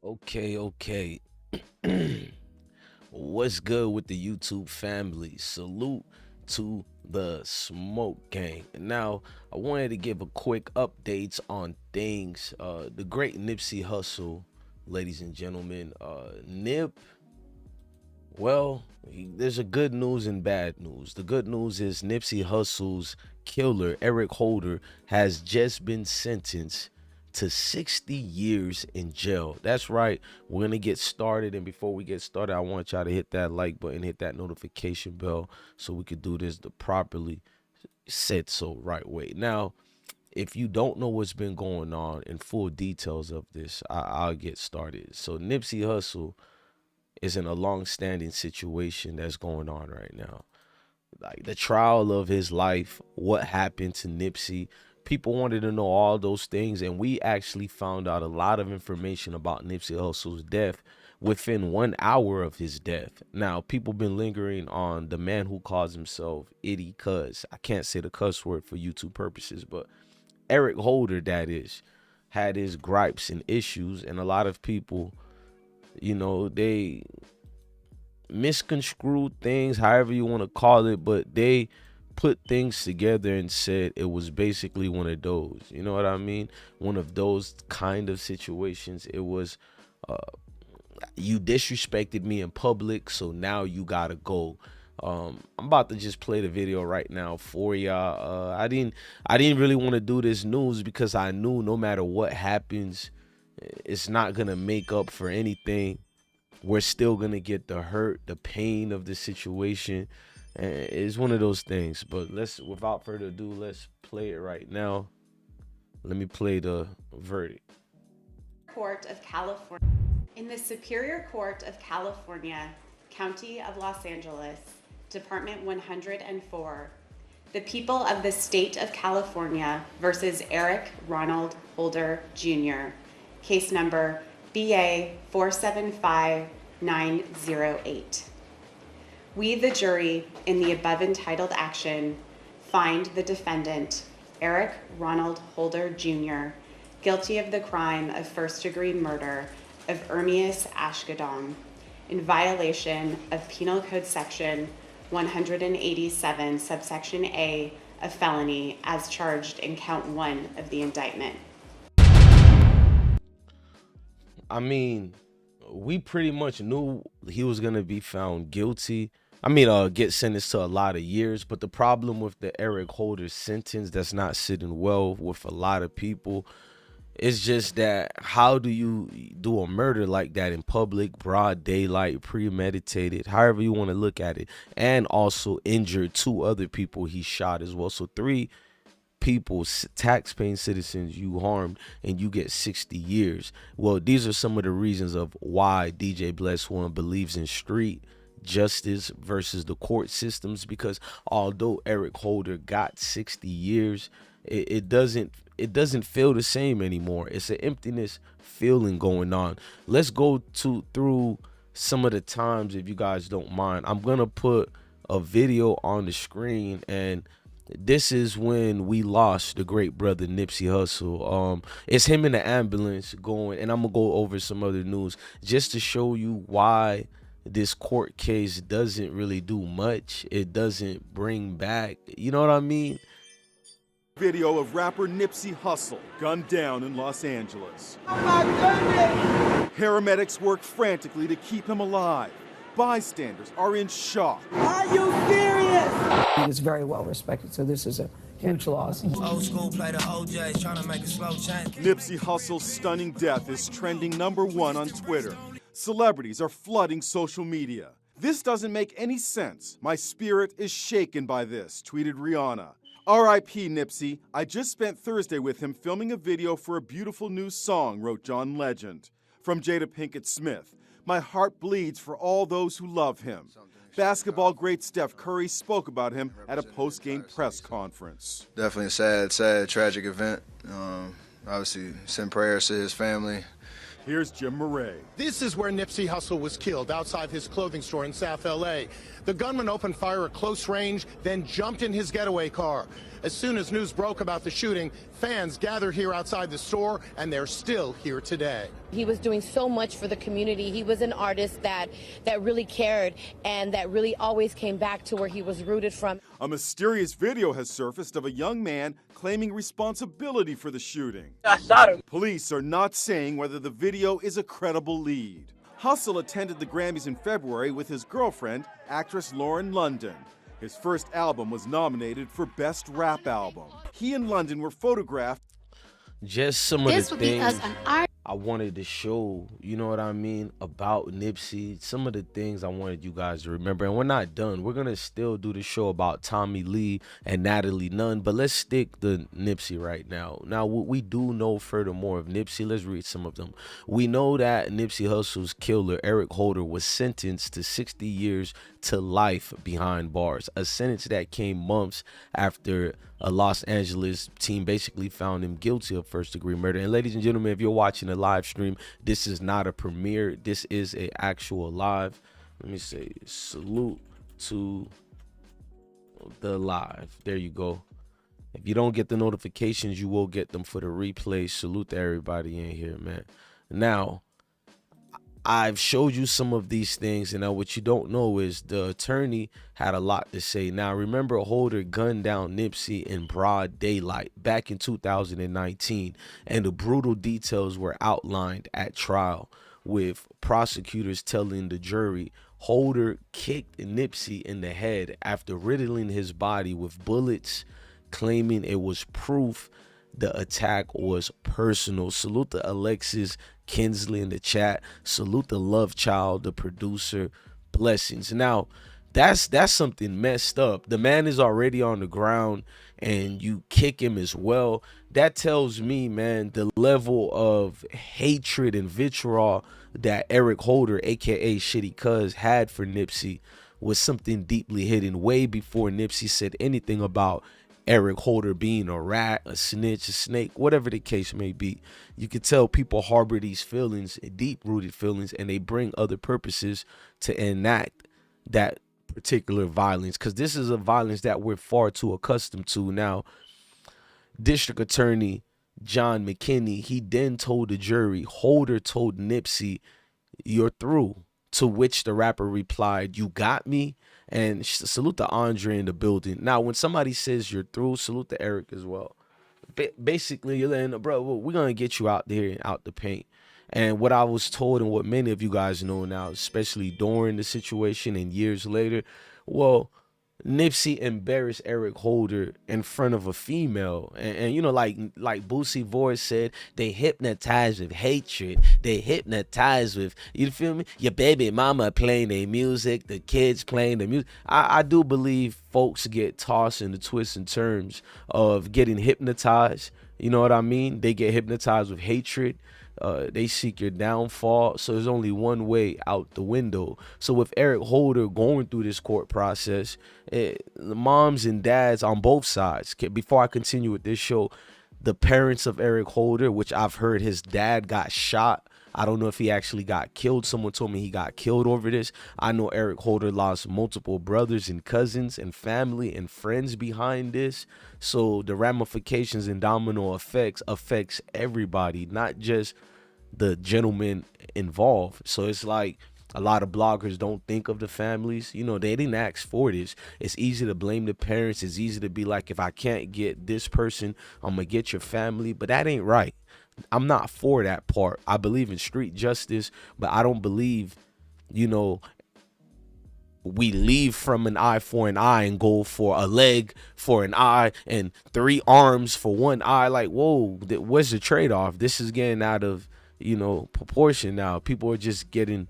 Okay. What's good with the YouTube family? Salute to the Smoke Gang. And now I wanted to give a quick updates on things. The great Nipsey Hussle, ladies and gentlemen. Nip, there's a good news and bad news. The good news is Nipsey Hussle's killer, Eric Holder, has just been sentenced to 60 years in jail. That's right. We're going to get started. And before we get started, I want y'all to hit that like button, hit that notification bell so we could do this the properly said so right way. Now, if you don't know what's been going on in full details of this, I'll get started. So Nipsey Hussle is in a long-standing situation that's going on right now. Like the trial of his life, what happened to Nipsey. People wanted to know all those things, and we actually found out a lot of information about Nipsey Hussle's death within 1 hour of his death. Now, people been lingering on the man who calls himself Itty Cuz. I can't say the cuss word for YouTube purposes, but Eric Holder, that is, had his gripes and issues, and a lot of people, they misconstrued things, however you want to call it, but they put things together and said it was basically one of those, you know what I mean? One of those kind of situations. It was, you disrespected me in public, so now you gotta go. I'm about to just play the video right now for y'all. I didn't really want to do this news because I knew no matter what happens, it's not gonna make up for anything. We're still gonna get the hurt, the pain of the situation. It's one of those things. But without further ado, let's play it right now. Let me play the verdict. Court of California. In the Superior Court of California, County of Los Angeles, Department 104, the people of the state of California versus Eric Ronald Holder Jr., case number BA 475908. We, the jury, in the above entitled action, find the defendant, Eric Ronald Holder Jr., guilty of the crime of first-degree murder of Ermias Ashgadong in violation of Penal Code Section 187, subsection A, of felony, as charged in count 1 of the indictment. I mean, we pretty much knew he was going to be found guilty. Get sentenced to a lot of years. But the problem with the Eric Holder sentence that's not sitting well with a lot of people is just that how do you do a murder like that in public, broad daylight, premeditated, however you want to look at it, and also injure 2 other people he shot as well. So 3 people, tax-paying citizens, you harmed, and you get 60 years. Well, these are some of the reasons of why DJ Bless One believes in street justice versus the court systems, because although Eric Holder got 60 years, it doesn't feel the same anymore. It's an emptiness feeling going on. Let's go through some of the times, if you guys don't mind. I'm gonna put a video on the screen, and this is when we lost the great brother Nipsey Hussle. It's him in the ambulance going, and I'm gonna go over some other news just to show you why this court case doesn't really do much. It doesn't bring back, you know what I mean? Video of rapper Nipsey Hussle gunned down in Los Angeles. Oh my goodness! Paramedics work frantically to keep him alive. Bystanders are in shock. Are you serious? He is very well respected, so this is a huge loss. Old school play the OJ, trying to make a slow change. Nipsey Hussle's stunning death is trending #1 on Twitter. Celebrities are flooding social media. This doesn't make any sense. My spirit is shaken by this, tweeted Rihanna. R.I.P. Nipsey. I just spent Thursday with him filming a video for a beautiful new song, wrote John Legend. From Jada Pinkett Smith. My heart bleeds for all those who love him. Basketball great Steph Curry spoke about him at a post-game press conference. Definitely a sad, tragic event. Obviously, send prayers to his family. Here's Jim Murray. This is where Nipsey Hussle was killed, outside his clothing store in South L.A. The gunman opened fire at close range, then jumped in his getaway car. As soon as news broke about the shooting, Fans gathered here outside the store, and they're still here today. He was doing so much for the community. He was an artist that really cared and that really always came back to where he was rooted from. A mysterious video has surfaced of a young man claiming responsibility for the shooting. I shot him. Police are not saying whether the video is a credible lead. Hussle attended the Grammys in February with his girlfriend, actress Lauren London. His first album was nominated for Best Rap Album. He and London were photographed. Just some of the things I wanted to show, you know what I mean, about Nipsey. Some of the things I wanted you guys to remember. And we're not done. We're going to still do the show about Tommie Lee and Natalie Nunn. But let's stick to Nipsey right now. Now, what we do know furthermore of Nipsey, let's read some of them. We know that Nipsey Hussle's killer, Eric Holder, was sentenced to 60 years to life behind bars. A sentence that came months after a Los Angeles team basically found him guilty of first-degree murder. And ladies and gentlemen, if you're watching a live stream, this is not a premiere. This is a actual live. Let me say salute to the live. There you go. If you don't get the notifications, you will get them for the replay. Salute to everybody in here, man. Now, I've showed you some of these things, and now what you don't know is the attorney had a lot to say. Now, remember, Holder gunned down Nipsey in broad daylight back in 2019, and the brutal details were outlined at trial, with prosecutors telling the jury Holder kicked Nipsey in the head after riddling his body with bullets, claiming it was proof the attack was personal. Salute to Alexis Kinsley in the chat. Salute the Love Child, the producer. Blessings. Now, that's something messed up. The man is already on the ground and you kick him as well. That tells me, man, the level of hatred and vitriol that Eric Holder, aka Shitty Cuz, had for Nipsey was something deeply hidden way before Nipsey said anything about Eric Holder being a rat, a snitch, a snake, whatever the case may be. You can tell people harbor these feelings, deep-rooted feelings, and they bring other purposes to enact that particular violence, because this is a violence that we're far too accustomed to. Now, District Attorney John McKinney, he then told the jury, Holder told Nipsey, "You're through," to which the rapper replied, "You got me?" And salute to Andre in the building. Now, when somebody says you're through, salute to Eric as well. Basically, you're letting, bro, we're going to get you out there and out the paint. And what I was told and what many of you guys know now, especially during the situation and years later, well, Nipsey embarrassed Eric Holder in front of a female. And you know, like Boosie Voice said, they hypnotized with hatred. They hypnotized with, you feel me? Your baby mama playing their music, the kids playing the music. I do believe folks get tossed in the twists and turns of getting hypnotized. You know what I mean? They get hypnotized with hatred. They seek your downfall. So there's only one way out the window. So with Eric Holder going through this court process, the moms and dads on both sides, before I continue with this show, the parents of Eric Holder, which I've heard his dad got shot. I don't know if he actually got killed. Someone told me he got killed over this. I know Eric Holder lost multiple brothers and cousins and family and friends behind this. So the ramifications and domino effects affects everybody, not just the gentleman involved. So it's like a lot of bloggers don't think of the families. You know, they didn't ask for this. It's easy to blame the parents. It's easy to be like, if I can't get this person, I'm going to get your family. But that ain't right. I'm not for that part. I believe in street justice, but I don't believe, you know, we leave from an eye for an eye and go for a leg for an eye and 3 arms for 1 eye. Like, whoa, where's the trade-off? This is getting out of, you know, proportion now. People are just getting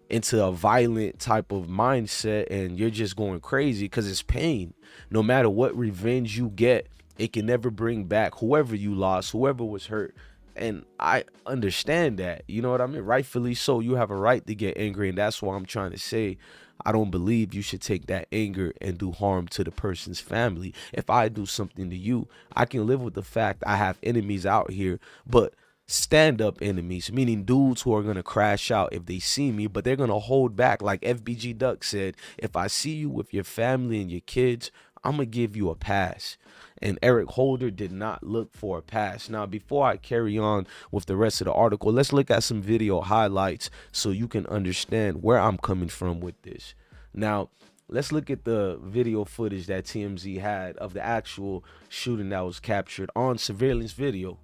into a violent type of mindset, and you're just going crazy because it's pain. No matter what revenge you get, it can never bring back whoever you lost, whoever was hurt. And I understand that, you know what I mean? Rightfully so. You have a right to get angry, and that's why I'm trying to say I don't believe you should take that anger and do harm to the person's family. If I do something to you, I can live with the fact I have enemies out here, but stand-up enemies, meaning dudes who are going to crash out if they see me, but they're going to hold back. Like FBG Duck said, if I see you with your family and your kids, I'm gonna give you a pass. And Eric Holder did not look for a pass. Now, before I carry on with the rest of the article, let's look at some video highlights so you can understand where I'm coming from with this. Now, let's look at the video footage that TMZ had of the actual shooting that was captured on surveillance video.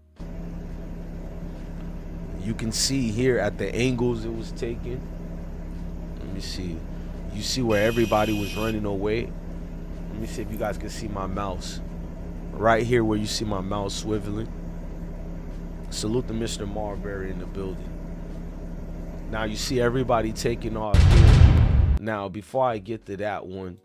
You can see here at the angles it was taken. Let me see. You see where everybody was running away. Let me see if you guys can see my mouse. Right here where you see my mouse swiveling. Salute to Mr. Marbury in the building. Now you see everybody taking off here. Now, before I get to that one,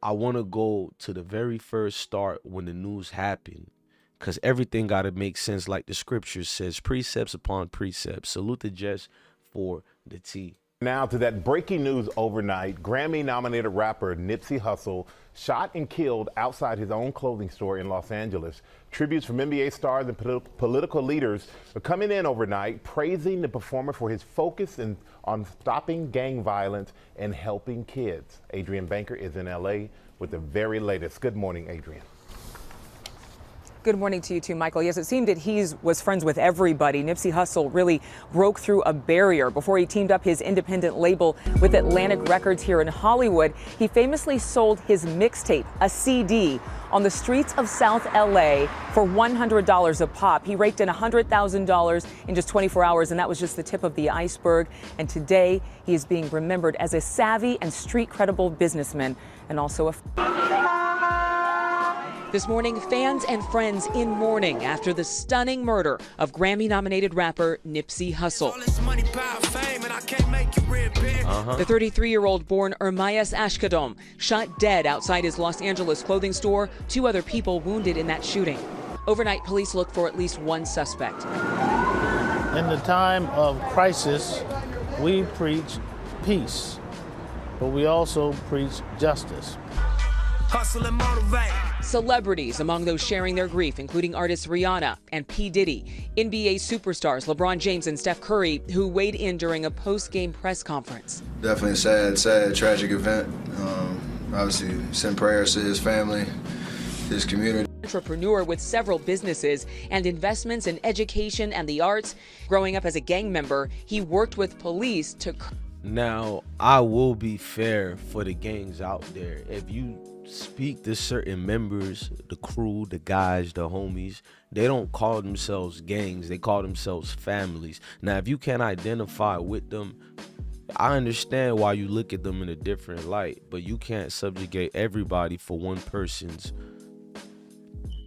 I want to go to the very first start when the news happened. Because everything got to make sense like the scripture says, precepts upon precepts. Salute to Jess for the tea. Now to that breaking news overnight. Grammy-nominated rapper Nipsey Hussle shot and killed outside his own clothing store in Los Angeles. Tributes from NBA stars and political leaders are coming in overnight, praising the performer for his focus on stopping gang violence and helping kids. Adrian Banker is in LA with the very latest. Good morning, Adrian. Good morning to you too, Michael. Yes, it seemed that he was friends with everybody. Nipsey Hussle really broke through a barrier before he teamed up his independent label with Atlantic Records here in Hollywood. He famously sold his mixtape, a CD, on the streets of South LA for $100 a pop. He raked in $100,000 in just 24 hours, and that was just the tip of the iceberg. And today, he is being remembered as a savvy and street credible businessman and also a... This morning, fans and friends in mourning after the stunning murder of Grammy-nominated rapper Nipsey Hussle. The 33-year-old born Ermias Ashkadom shot dead outside his Los Angeles clothing store. 2 other people wounded in that shooting. Overnight, police look for at least 1 suspect. In the time of crisis, we preach peace, but we also preach justice. Hustle and motivate. Celebrities among those sharing their grief, including artists Rihanna and P. Diddy, NBA superstars LeBron James and Steph Curry, who weighed in during a post-game press conference. Definitely a sad, tragic event. Obviously, send prayers to his family, his community. Entrepreneur with several businesses and investments in education and the arts. Growing up as a gang member, he worked with police to... Now, I will be fair for the gangs out there. If you speak to certain members, the crew, the guys, the homies, they don't call themselves gangs, they call themselves families. Now, if you can't identify with them, I understand why you look at them in a different light, but you can't subjugate everybody for one person's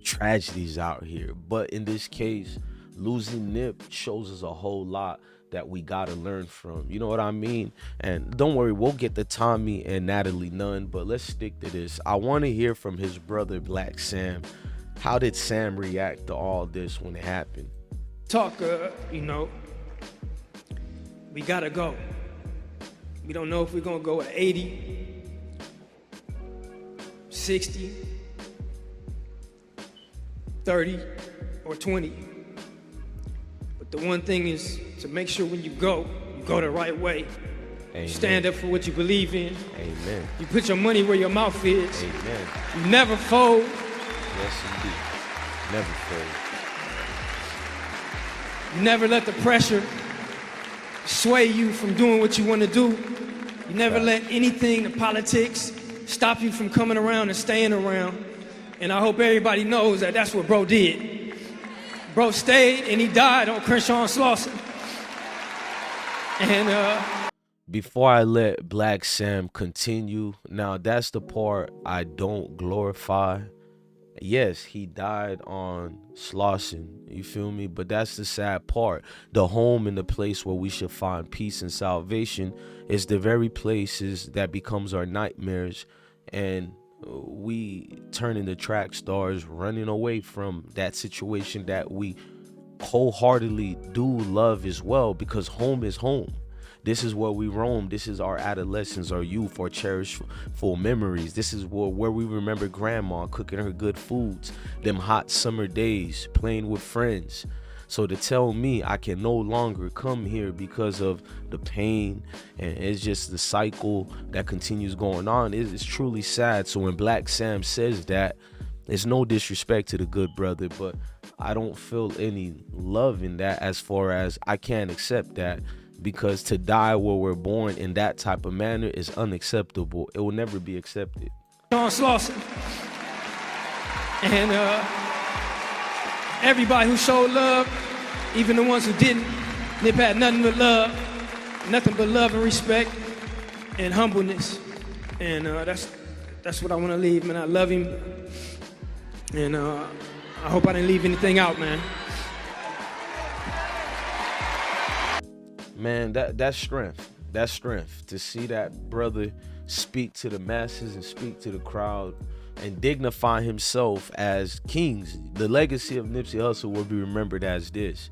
tragedies out here. But in this case, losing Nip shows us a whole lot that we gotta learn from. You know what I mean? And don't worry, we'll get to Tommie and Natalie Nunn, but let's stick to this. I want to hear from his brother, Black Sam. How did Sam react to all this when it happened? We gotta go. We don't know if we're gonna go at 80, 60, 30, or 20. But the one thing is to make sure when you go the right way. Amen. Stand up for what you believe in. Amen. You put your money where your mouth is. Amen. You never fold. Yes, indeed. Never fold. You never let the pressure sway you from doing what you want to do. You never let anything, the politics, stop you from coming around and staying around. And I hope everybody knows that that's what bro did. Bro stayed and he died on Crenshaw and Slauson. And before I let Black Sam continue, now that's the part I don't glorify. Yes, he died on Slauson, you feel me? But that's the sad part. The home and the place where we should find peace and salvation is the very places that becomes our nightmares. And we turn into track stars running away from that situation that we wholeheartedly do love as well, because home is home. This is where we roam. This is our adolescence, our youth, our cherishful memories. This is where we remember grandma cooking her good foods, them hot summer days, playing with friends. So to tell me I can no longer come here because of the pain and it's just the cycle that continues going on is truly sad. So when Black Sam says that, it's no disrespect to the good brother, but I don't feel any love in that, as far as I can't accept that, because to die where we're born in that type of manner is unacceptable. It will never be accepted. Sean Slauson. And everybody who showed love, even the ones who didn't, Nip had nothing but love and respect and humbleness. And that's what I want to leave, man. I love him. And I hope I didn't leave anything out, man. Man, that's strength. That's strength to see that brother speak to the masses and speak to the crowd and dignify himself as kings. The legacy of Nipsey Hussle will be remembered as this.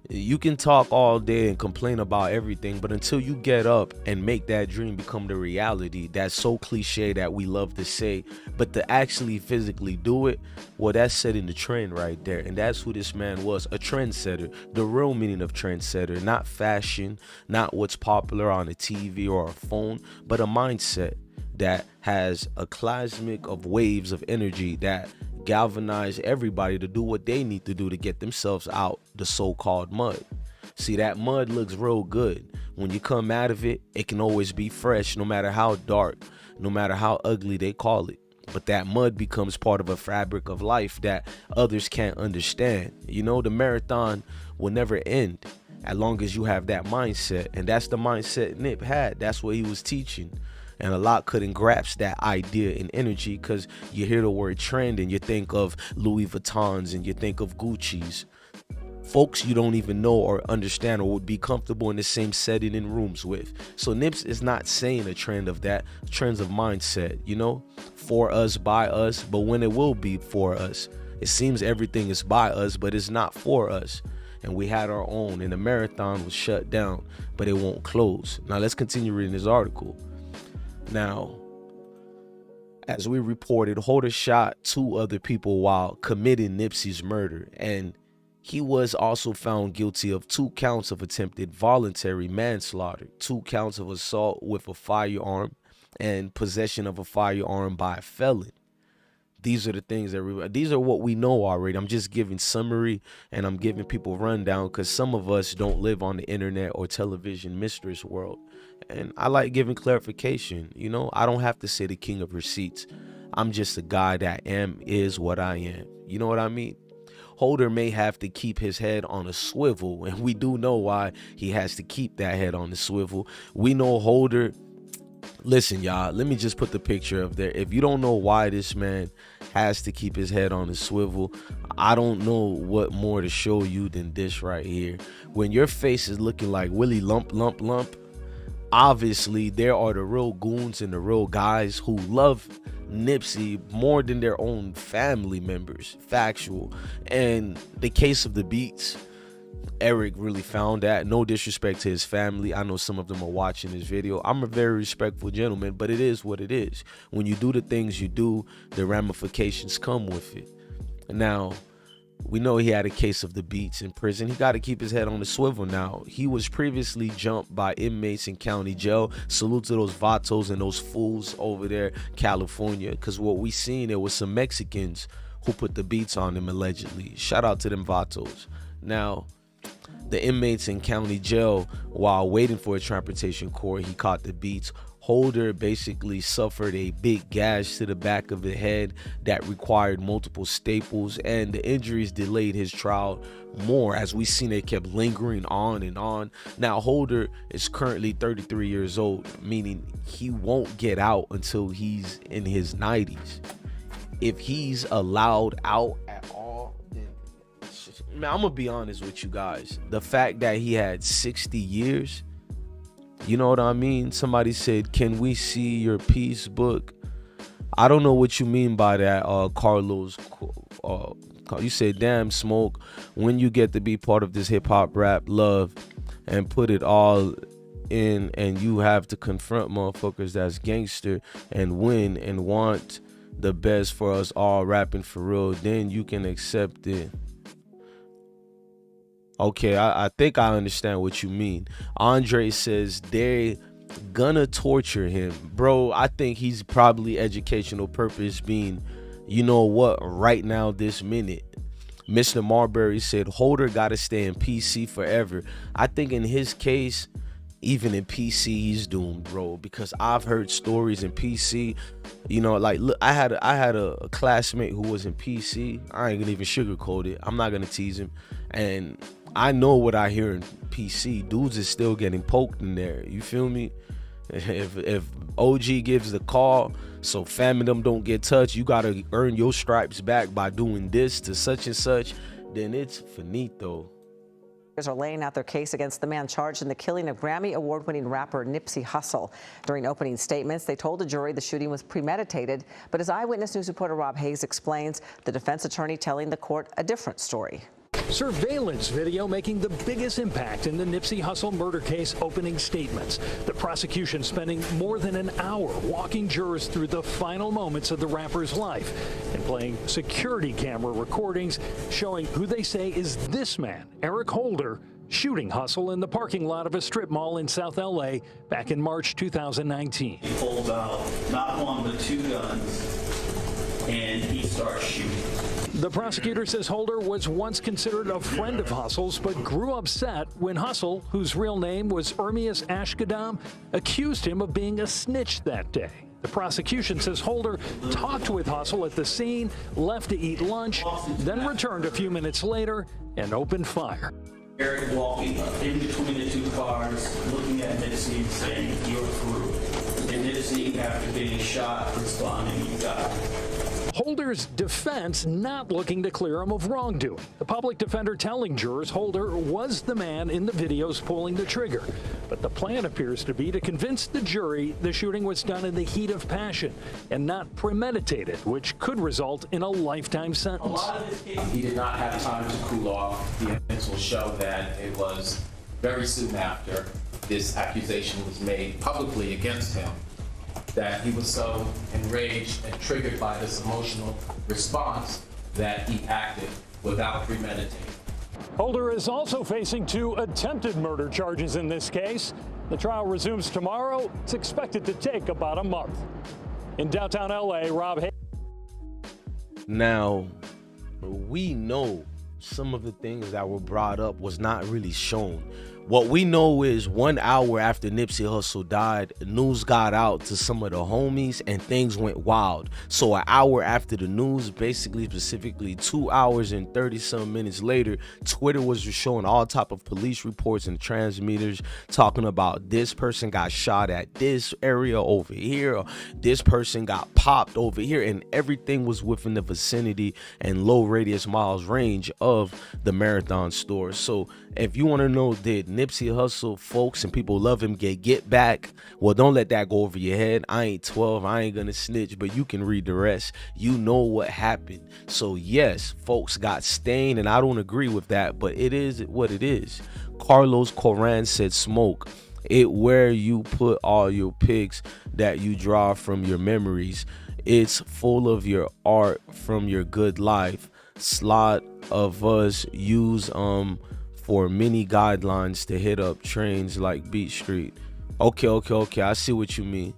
You can talk all day and complain about everything, but until you get up and make that dream become the reality, that's so cliche that we love to say, but to actually physically do it, well, that's setting the trend right there. And that's who this man was, a trendsetter. The real meaning of trendsetter, not fashion, not what's popular on a TV or a phone, but a mindset that has a cosmic of waves of energy that galvanize everybody to do what they need to do to get themselves out the so-called mud. See, that mud looks real good. When you come out of it, it can always be fresh, no matter how dark, no matter how ugly they call it. But that mud becomes part of a fabric of life that others can't understand. You know, the marathon will never end as long as you have that mindset. And that's the mindset Nip had. That's what he was teaching. And a lot couldn't grasp that idea and energy, because you hear the word trend and you think of Louis Vuittons and you think of Gucci's. Folks you don't even know or understand or would be comfortable in the same setting in rooms with. So Nips is not saying a trend of that, trends of mindset, you know, for us, by us, but when it will be for us. It seems everything is by us, but it's not for us. And we had our own, and the marathon was shut down, but it won't close. Now let's continue reading this article. Now, as we reported, Holder shot 2 other people while committing Nipsey's murder, and he was also found guilty of 2 counts of attempted voluntary manslaughter, 2 counts of assault with a firearm, and possession of a firearm by a felon. These are the things that these are what we know already. I'm just giving summary and I'm giving people rundown, because some of us don't live on the internet or television mistress world. And I like giving clarification. You know, I don't have to say the king of receipts. I'm just a guy that is what I am. You know what I mean? Holder may have to keep his head on a swivel, and we do know why he has to keep that head on the swivel. We know Holder. Listen, y'all, let me just put the picture up there. If you don't know why this man has to keep his head on the swivel, I don't know what more to show you than this right here. When your face is looking like Willie Lump, obviously there are the real goons and the real guys who love Nipsey more than their own family members. Factual. And the case of the beats, Eric really found that. No disrespect to his family. I know some of them are watching this video. I'm a very respectful gentleman, but it is what it is. When you do the things you do, the ramifications come with it. Now, we know he had a case of the beats in prison. He got to keep his head on the swivel now. He was previously jumped by inmates in county jail. Salute to those vatos and those fools over there, California, because what we seen, there was some Mexicans who put the beats on him allegedly. Shout out to them vatos. Now, the inmates in county jail, while waiting for a transportation court, he caught the beats. Holder basically suffered a big gash to the back of the head that required multiple staples, and the injuries delayed his trial more. As we seen, it kept lingering on and on. Now, Holder is currently 33 years old, meaning he won't get out until he's in his 90s. If he's allowed out at all, then man, I'm gonna be honest with you guys. The fact that he had 60 years, you know what I mean? Somebody said, "Can we see your peace book?" I don't know what you mean by that, Carlos. You said, "Damn, Smoke, when you get to be part of this hip hop rap love and put it all in, and you have to confront motherfuckers that's gangster and win and want the best for us all rapping for real, then you can accept it." Okay, I think I understand what you mean. Andre says they gonna torture him. Bro, I think he's probably educational purpose being, you know what, right now, this minute. Mr. Marbury said Holder gotta stay in PC forever. I think in his case, even in PC, he's doomed, bro, because I've heard stories in PC, you know, like, look, I had a classmate who was in PC. I ain't gonna even sugarcoat it. I'm not gonna tease him. And I know what I hear in PC. Dudes is still getting poked in there. You feel me? If OG gives the call, so fam and them don't get touched, you gotta earn your stripes back by doing this to such and such, then it's finito. Are laying out their case against the man charged in the killing of Grammy Award-winning rapper Nipsey Hussle. During opening statements, they told the jury the shooting was premeditated, but as Eyewitness News reporter Rob Hayes explains, the defense attorney telling the court a different story. Surveillance video making the biggest impact in the Nipsey Hussle murder case opening statements. The prosecution spending more than an hour walking jurors through the final moments of the rapper's life and playing security camera recordings showing who they say is this man, Eric Holder, shooting Hussle in the parking lot of a strip mall in South LA back in March 2019. He pulls out not one but two guns and he starts shooting. The prosecutor says Holder was once considered a friend of Hussle's, but grew upset when Hussle, whose real name was Ermias Ashkadam, accused him of being a snitch that day. The prosecution says Holder talked with Hussle at the scene, left to eat lunch, then returned a few minutes later and opened fire. Eric walking in between the two cars, looking at Nipsey and saying, "You're through." And Nipsey, after being shot, responding, "You got it." Holder's defense not looking to clear him of wrongdoing. The public defender telling jurors Holder was the man in the videos pulling the trigger. But the plan appears to be to convince the jury the shooting was done in the heat of passion and not premeditated, which could result in a lifetime sentence. He did not have time to cool off. The evidence will show that it was very soon after this accusation was made publicly against him that he was so enraged and triggered by this emotional response that he acted without premeditating. Holder is also facing 2 attempted murder charges in this case. The trial resumes tomorrow. It's expected to take about a month. In downtown LA, Rob Hayes. Now, we know some of the things that were brought up was not really shown. What we know is 1 hour after Nipsey Hussle died, news got out to some of the homies and things went wild. So an hour after the news, basically specifically 2 hours and 30-some minutes later, Twitter was just showing all type of police reports and transmitters talking about this person got shot at this area over here, or this person got popped over here, and everything was within the vicinity and low radius miles range of the Marathon store. So if you want to know, did Nipsey Hussle folks and people love him get back? Well, don't let that go over your head. I ain't 12, I ain't gonna snitch, but you can read the rest. You know what happened. So yes, folks got stained, and I don't agree with that, but it is what it is. Carlos Coran said, "Smoke it where you put all your pics that you draw from your memories. It's full of your art from your good life. Slot of us use for many guidelines to hit up trains like Beat Street." Okay, I see what you mean.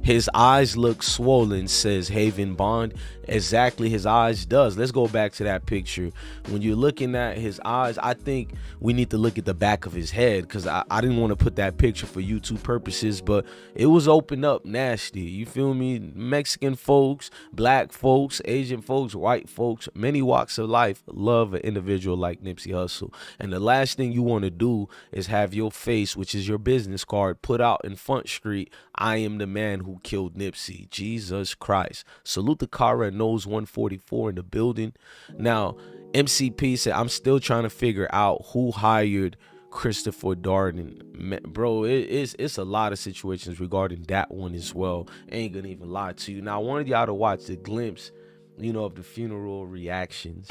His eyes look swollen, says Haven Bond. Exactly, his eyes does. Let's go back to that picture. When you're looking at his eyes, I think we need to look at the back of his head, because I didn't want to put that picture for YouTube purposes, but it was opened up nasty. You feel me? Mexican folks, black folks, Asian folks, white folks, many walks of life love an individual like Nipsey Hussle. And the last thing you want to do is have your face, which is your business card, put out in Front Street, "I am the man who killed Nipsey." Jesus Christ. Salute the Cara Knows 144 in the building. Now, MCP said, "I'm still trying to figure out who hired Christopher Darden." Man, bro, it's a lot of situations regarding that one as well. Ain't gonna even lie to you. Now, I wanted y'all to watch the glimpse, of the funeral reactions.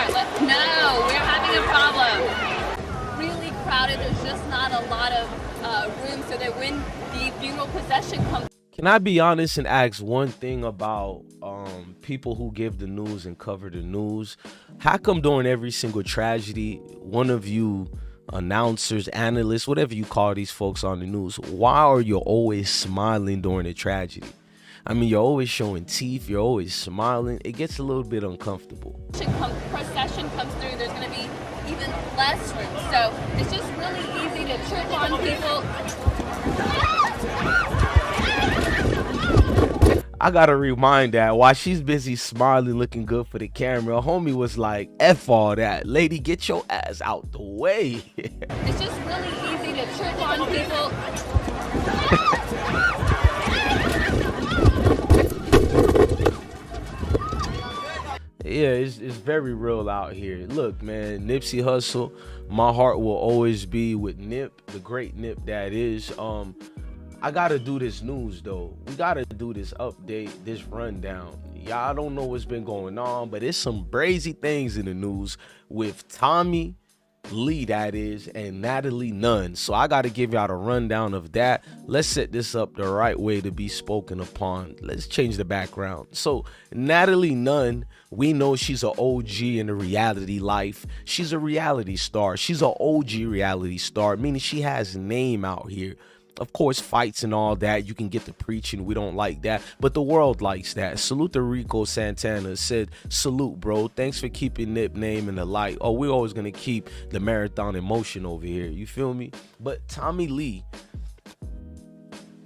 part. No, we're having a problem. Really crowded. There's just not a lot of room so that when the funeral procession comes. Can I be honest and ask one thing about people who give the news and cover the news? How come during every single tragedy, one of you announcers, analysts, whatever you call these folks on the news, why are you always smiling during a tragedy? I mean, you're always showing teeth, you're always smiling. It gets a little bit uncomfortable. Procession comes through, there's going to be even less room. So it's just really easy to trip on people. I gotta remind that while she's busy smiling, looking good for the camera, homie was like, F all that. Lady, get your ass out the way. It's just really easy to trip on people. Yeah, it's very real out here. Look, man, Nipsey Hussle, my heart will always be with Nip, the great Nip that is. I gotta do this news though. We gotta do this update, this rundown. Y'all don't know what's been going on, but it's some brazy things in the news with Tommie Lee, that is, and Natalie Nunn. So I gotta give y'all a rundown of that. Let's set this up the right way to be spoken upon. Let's change the background. So Natalie Nunn, we know she's an OG in the reality life. She's a reality star. She's an OG reality star, meaning she has name out here. Of course, fights and all that, you can get to preaching. We don't like that, but the world likes that. Salute to Rico Santana. Said, salute, bro. Thanks for keeping Nip name in the light. Oh, we're always going to keep the marathon in motion over here. You feel me? But Tommie Lee,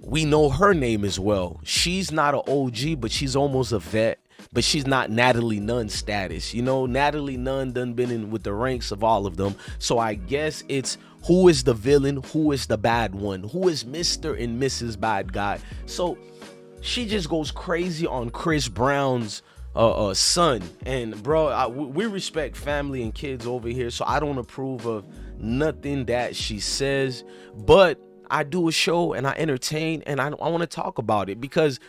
we know her name as well. She's not an OG, but she's almost a vet. But she's not Natalie Nunn status. You know, Natalie Nunn done been in with the ranks of all of them. So I guess it's who is the villain, who is the bad one, who is Mr. and Mrs. Bad Guy. So she just goes crazy on Chris Brown's son. And bro, we respect family and kids over here, so I don't approve of nothing that she says. But I do a show and I entertain, and I want to talk about it because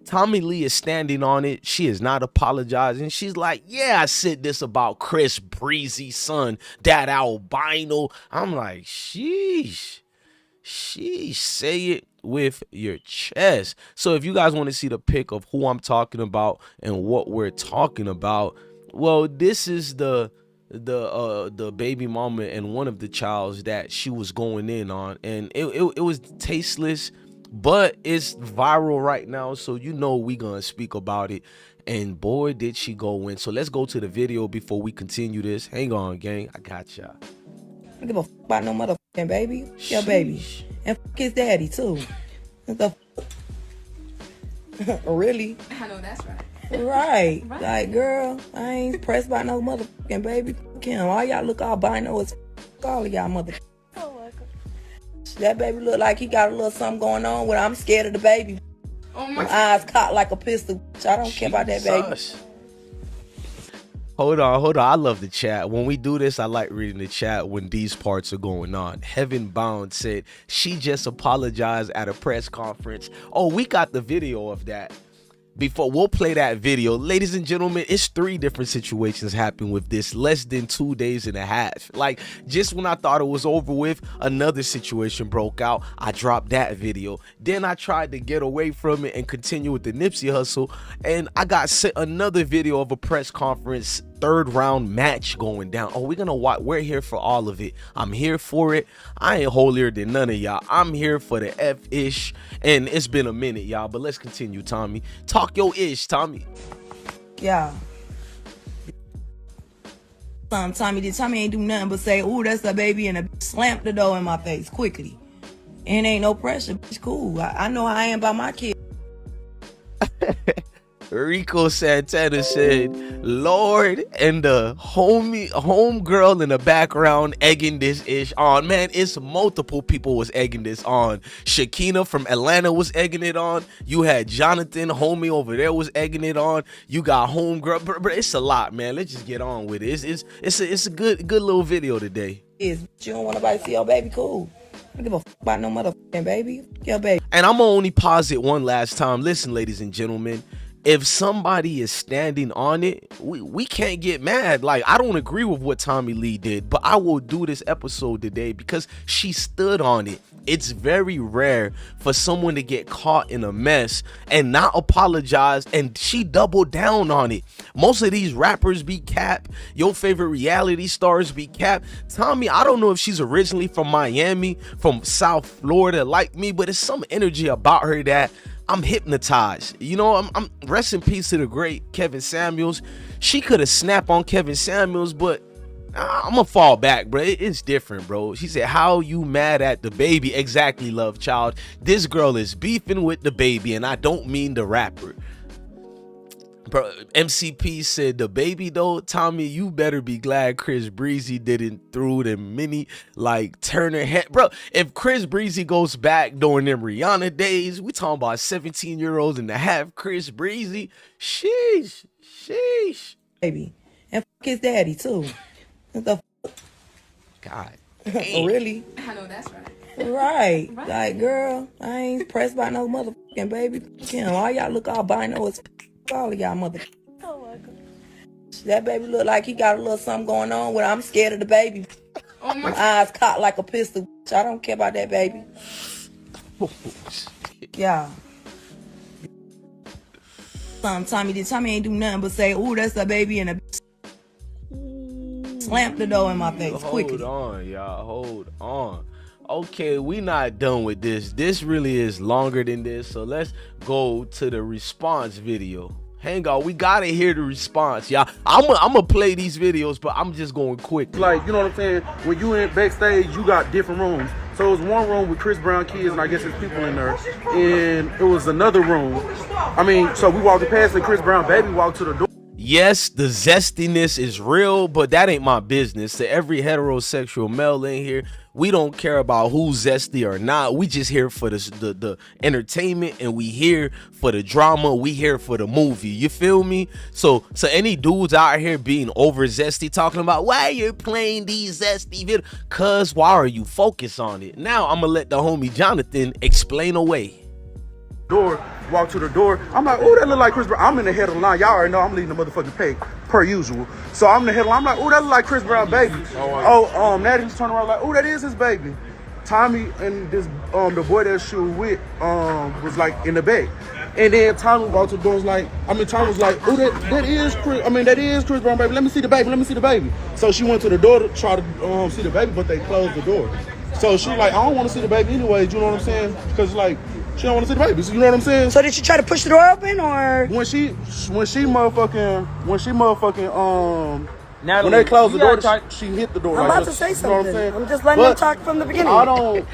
Tommie Lee is standing on it. She is not apologizing. She's like, yeah, I said this about Chris Breezy's son, that albino. I'm like, sheesh, say it with your chest. So if you guys want to see the pic of who I'm talking about and what we're talking about, well, this is the baby mama and one of the childs that she was going in on, and it was tasteless. But it's viral right now, so you know we gonna speak about it. And boy, did she go in. So let's go to the video before we continue this. Hang on, gang. I got y'all. I don't give a fuck about no motherfucking baby. Your baby. And fuck his daddy, too. What the fuck? Really? I know that's right. Right. Like, girl, I ain't pressed by no motherfucking baby. Fuck him. All y'all look albino as fuck. All of y'all motherfuckers. That baby look like he got a little something going on with. I'm scared of the baby. Oh my eyes cocked like a pistol. I don't care about that baby. Hold on. I love the chat. When we do this, I like reading the chat when these parts are going on. Heaven Bound said she just apologized at a press conference. Oh, we got the video of that. Before we'll play that video, ladies and gentlemen, it's 3 different situations happened with this less than 2 days and a half. Like, just when I thought it was over with, another situation broke out. I dropped that video. Then I tried to get away from it and continue with the Nipsey Hussle, and I got sent another video of a press conference 3rd round match going down. Oh, we're gonna watch. We're here for all of it. I'm here for it. I ain't holier than none of y'all. I'm here for the F-ish, and it's been a minute, y'all, but let's continue. Tommie, talk your ish. Tommie. Yeah. Tommie ain't do nothing but say, ooh, that's a baby, and slamp the door in my face quickly. And ain't no pressure. It's cool. I know how I am about my kid. Rico Santana said, Lord, and the home girl in the background egging this ish on. Man, it's multiple people was egging this on. Shakina from Atlanta was egging it on. You had Jonathan, homie over there, was egging it on. You got home girl, but it's a lot, man. Let's just get on with it. It's a good little video today. You don't want nobody to see your baby, cool. I don't give a fuck about no motherfucking baby. Your baby. And I'm gonna only pause it one last time. Listen, ladies and gentlemen. if somebody is standing on it, we can't get mad. Like, I don't agree with what Tommie Lee did, but I will do this episode today because she stood on it. It's very rare for someone to get caught in a mess and not apologize, and she doubled down on it. Most of these rappers be cap. Your favorite reality stars be cap. Tommie, I don't know if she's originally from Miami, from South Florida like me, but it's some energy about her that I'm hypnotized. You know, I'm rest in peace to the great Kevin Samuels. She could have snapped on Kevin Samuels, but I'm gonna fall back, bro. It's different, bro. She said, how you mad at the baby? Exactly, love child. This girl is beefing with the baby, and I don't mean the rapper. Bro, MCP said, the baby though, Tommie, you better be glad Chris Breezy didn't throw them mini like Turner head. Bro, if Chris Breezy goes back during them Rihanna days, we talking about 17-year-olds and to have Chris Breezy. Sheesh. Baby. And his daddy too. What the God. Oh, really? I know that's right. Right. Like, girl, I ain't pressed by no motherfucking baby. Kim, all y'all look all bino as all of y'all mother. Oh my God. That baby look like he got a little something going on with. I'm scared of the baby. Oh my. Eyes cocked like a pistol. I don't care about that baby. Yeah. Tommie ain't do nothing but say, "Ooh, that's a baby," and a slamp the door in my face quickly. Hold on, y'all. Hold on. Okay, we not done with this. This really is longer than this, so let's go to the response video. Hang on, we gotta hear the response, y'all. I'm gonna play these videos, but I'm just going quick. Like, you know what I'm saying? When you in backstage, you got different rooms. So it was one room with Chris Brown kids, and I guess there's people in there. And it was another room. I mean, so we walked past, and Chris Brown baby walked to the door. Yes, the zestiness is real, but that ain't my business. To every heterosexual male in here, we don't care about who's zesty or not. We just here for the entertainment, and we here for the drama. We here for the movie. You feel me? So any dudes out here being over zesty, talking about why you're playing these zesty videos, cuz why are you focused on it? Now I'm gonna let the homie Jonathan explain away. Door, walk to the door. I'm like, oh, that look like Chris Brown. I'm in the head of the line. Y'all already know I'm leading the motherfucking peg per usual. So I'm in the head of the line. I'm like, oh, that look like Chris Brown baby. Natalie's turning around like, oh, that is his baby. Tommie and this the boy that she was with was like in the bed. And then Tommie walked to the door and was like, Tommie was like, oh, that is Chris Brown baby. Let me see the baby. So she went to the door to try to see the baby, but they closed the door. So she was like, I don't want to see the baby anyways, you know what I'm saying? Because like, she don't want to see the baby, so you know what I'm saying? So did she try to push the door open, or when she motherfucking Natalie, when they closed the door, she hit the door. I'm about to say something. I'm just letting them talk from the beginning. I don't.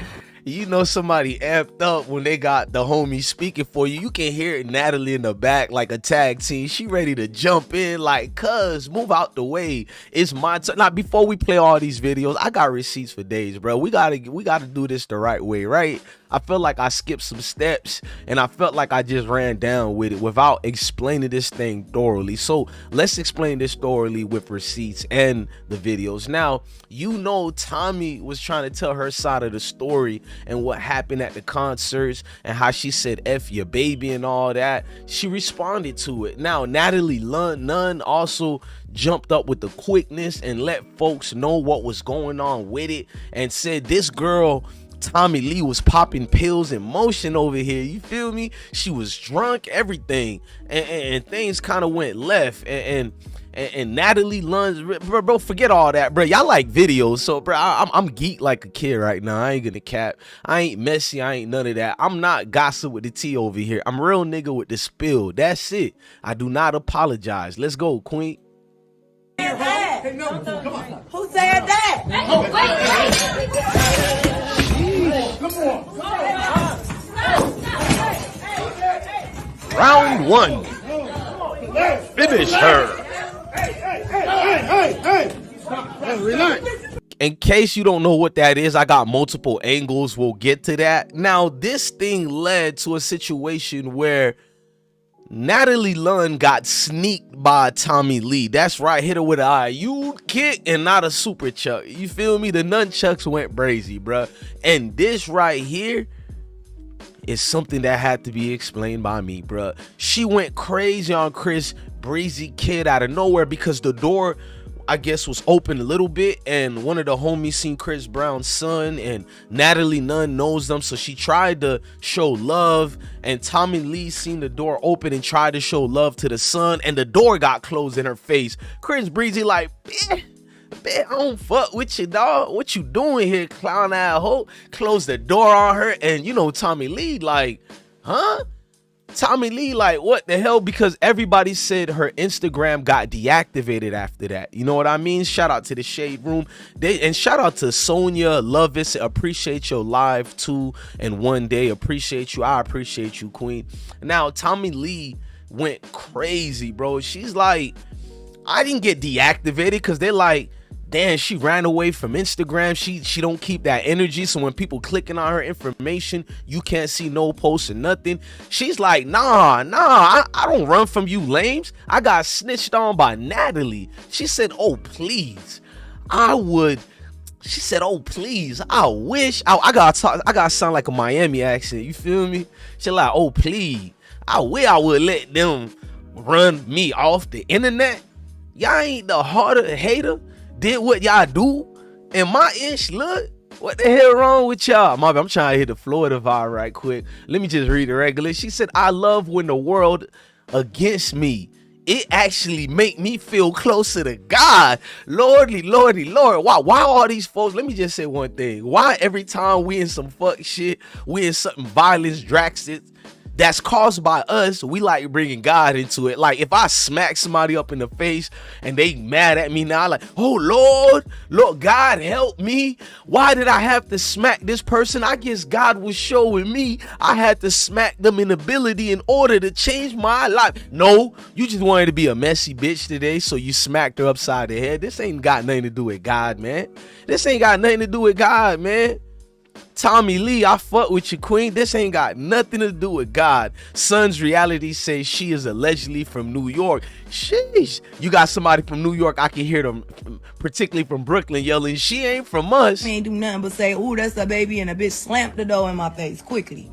You know somebody amped up when they got the homie speaking for you. You can hear Natalie in the back like a tag team. She ready to jump in like, cuz, move out the way. It's my turn. Now, before we play all these videos, I got receipts for days, bro. We gotta do this the right way, right? I felt like I skipped some steps, and I felt like I just ran down with it without explaining this thing thoroughly. So let's explain this thoroughly with receipts and the videos. Now, you know Tommie was trying to tell her side of the story and what happened at the concerts and how she said F your baby and all that. She responded to it. Now, Natalie Nunn also jumped up with the quickness and let folks know what was going on with it and said this girl Tommie Lee was popping pills in motion over here. You feel me? She was drunk, everything, and things kind of went left. And Natalie Nunn, bro, forget all that, bro. Y'all like videos, so bro, I'm geek like a kid right now. I ain't gonna cap. I ain't messy. I ain't none of that. I'm not gossip with the tea over here. I'm real nigga with the spill. That's it. I do not apologize. Let's go, Queen. Who said that? Round one. Finish her. In case you don't know what that is, I got multiple angles. We'll get to that. Now, this thing led to a situation where Natalie Nunn got sneaked by Tommie Lee. That's right, hit her with an IU kick and not a super chuck. You feel me? The nunchucks went brazy, bruh. And this right here, is something that had to be explained by me, bruh. She went crazy on Chris Breezy Kid out of nowhere because the door, I guess, was open a little bit, and one of the homies seen Chris Brown's son, and Natalie Nunn knows them, so she tried to show love, and Tommie Lee seen the door open and tried to show love to the son, and the door got closed in her face. Chris Breezy like, bitch, I don't fuck with you, dog. What you doing here, clown ass hoe? Close the door on her, and you know Tommie Lee like, huh? Tommie Lee like, what the hell? Because everybody said her Instagram got deactivated after that. You know what I mean? Shout out to the Shade Room. And shout out to Sonia Lovis. Appreciate your live too. And one day, appreciate you. I appreciate you, Queen. Now, Tommie Lee went crazy, bro. She's like, I didn't get deactivated because they're like, damn, she ran away from Instagram. She don't keep that energy. So when people clicking on her information, you can't see no posts or nothing. She's like, nah, I don't run from you lames. I got snitched on by Natalie. She said, oh, please. She said, oh, please. I wish. I gotta sound like a Miami accent. You feel me? She like, oh, please. I wish I would let them run me off the internet. Y'all ain't the harder hater. Did what y'all do in my ish. Look, what the hell wrong with y'all? I'm trying to hit the Florida vibe right quick. Let me just read it regular. She said, I love when the world against me. It actually make me feel closer to God. Lordy, Lord. Why all these folks? Let me just say one thing. Why every time we in some fuck shit, we in something violence, drastic, that's caused by us, we like bringing God into it. Like if I smack somebody up in the face and they mad at me now, like, oh Lord, God help me. Why did I have to smack this person? I guess God was showing me I had to smack them in ability in order to change my life. No, you just wanted to be a messy bitch today, so you smacked her upside the head. This ain't got nothing to do with God, man. This ain't got nothing to do with God, man. Tommie Lee, I fuck with you, Queen. This ain't got nothing to do with God. Son's reality says she is allegedly from New York. Sheesh. You got somebody from New York, I can hear them, particularly from Brooklyn, yelling, she ain't from us. I ain't do nothing but say, ooh, that's a baby, and a bitch slammed the door in my face quickly.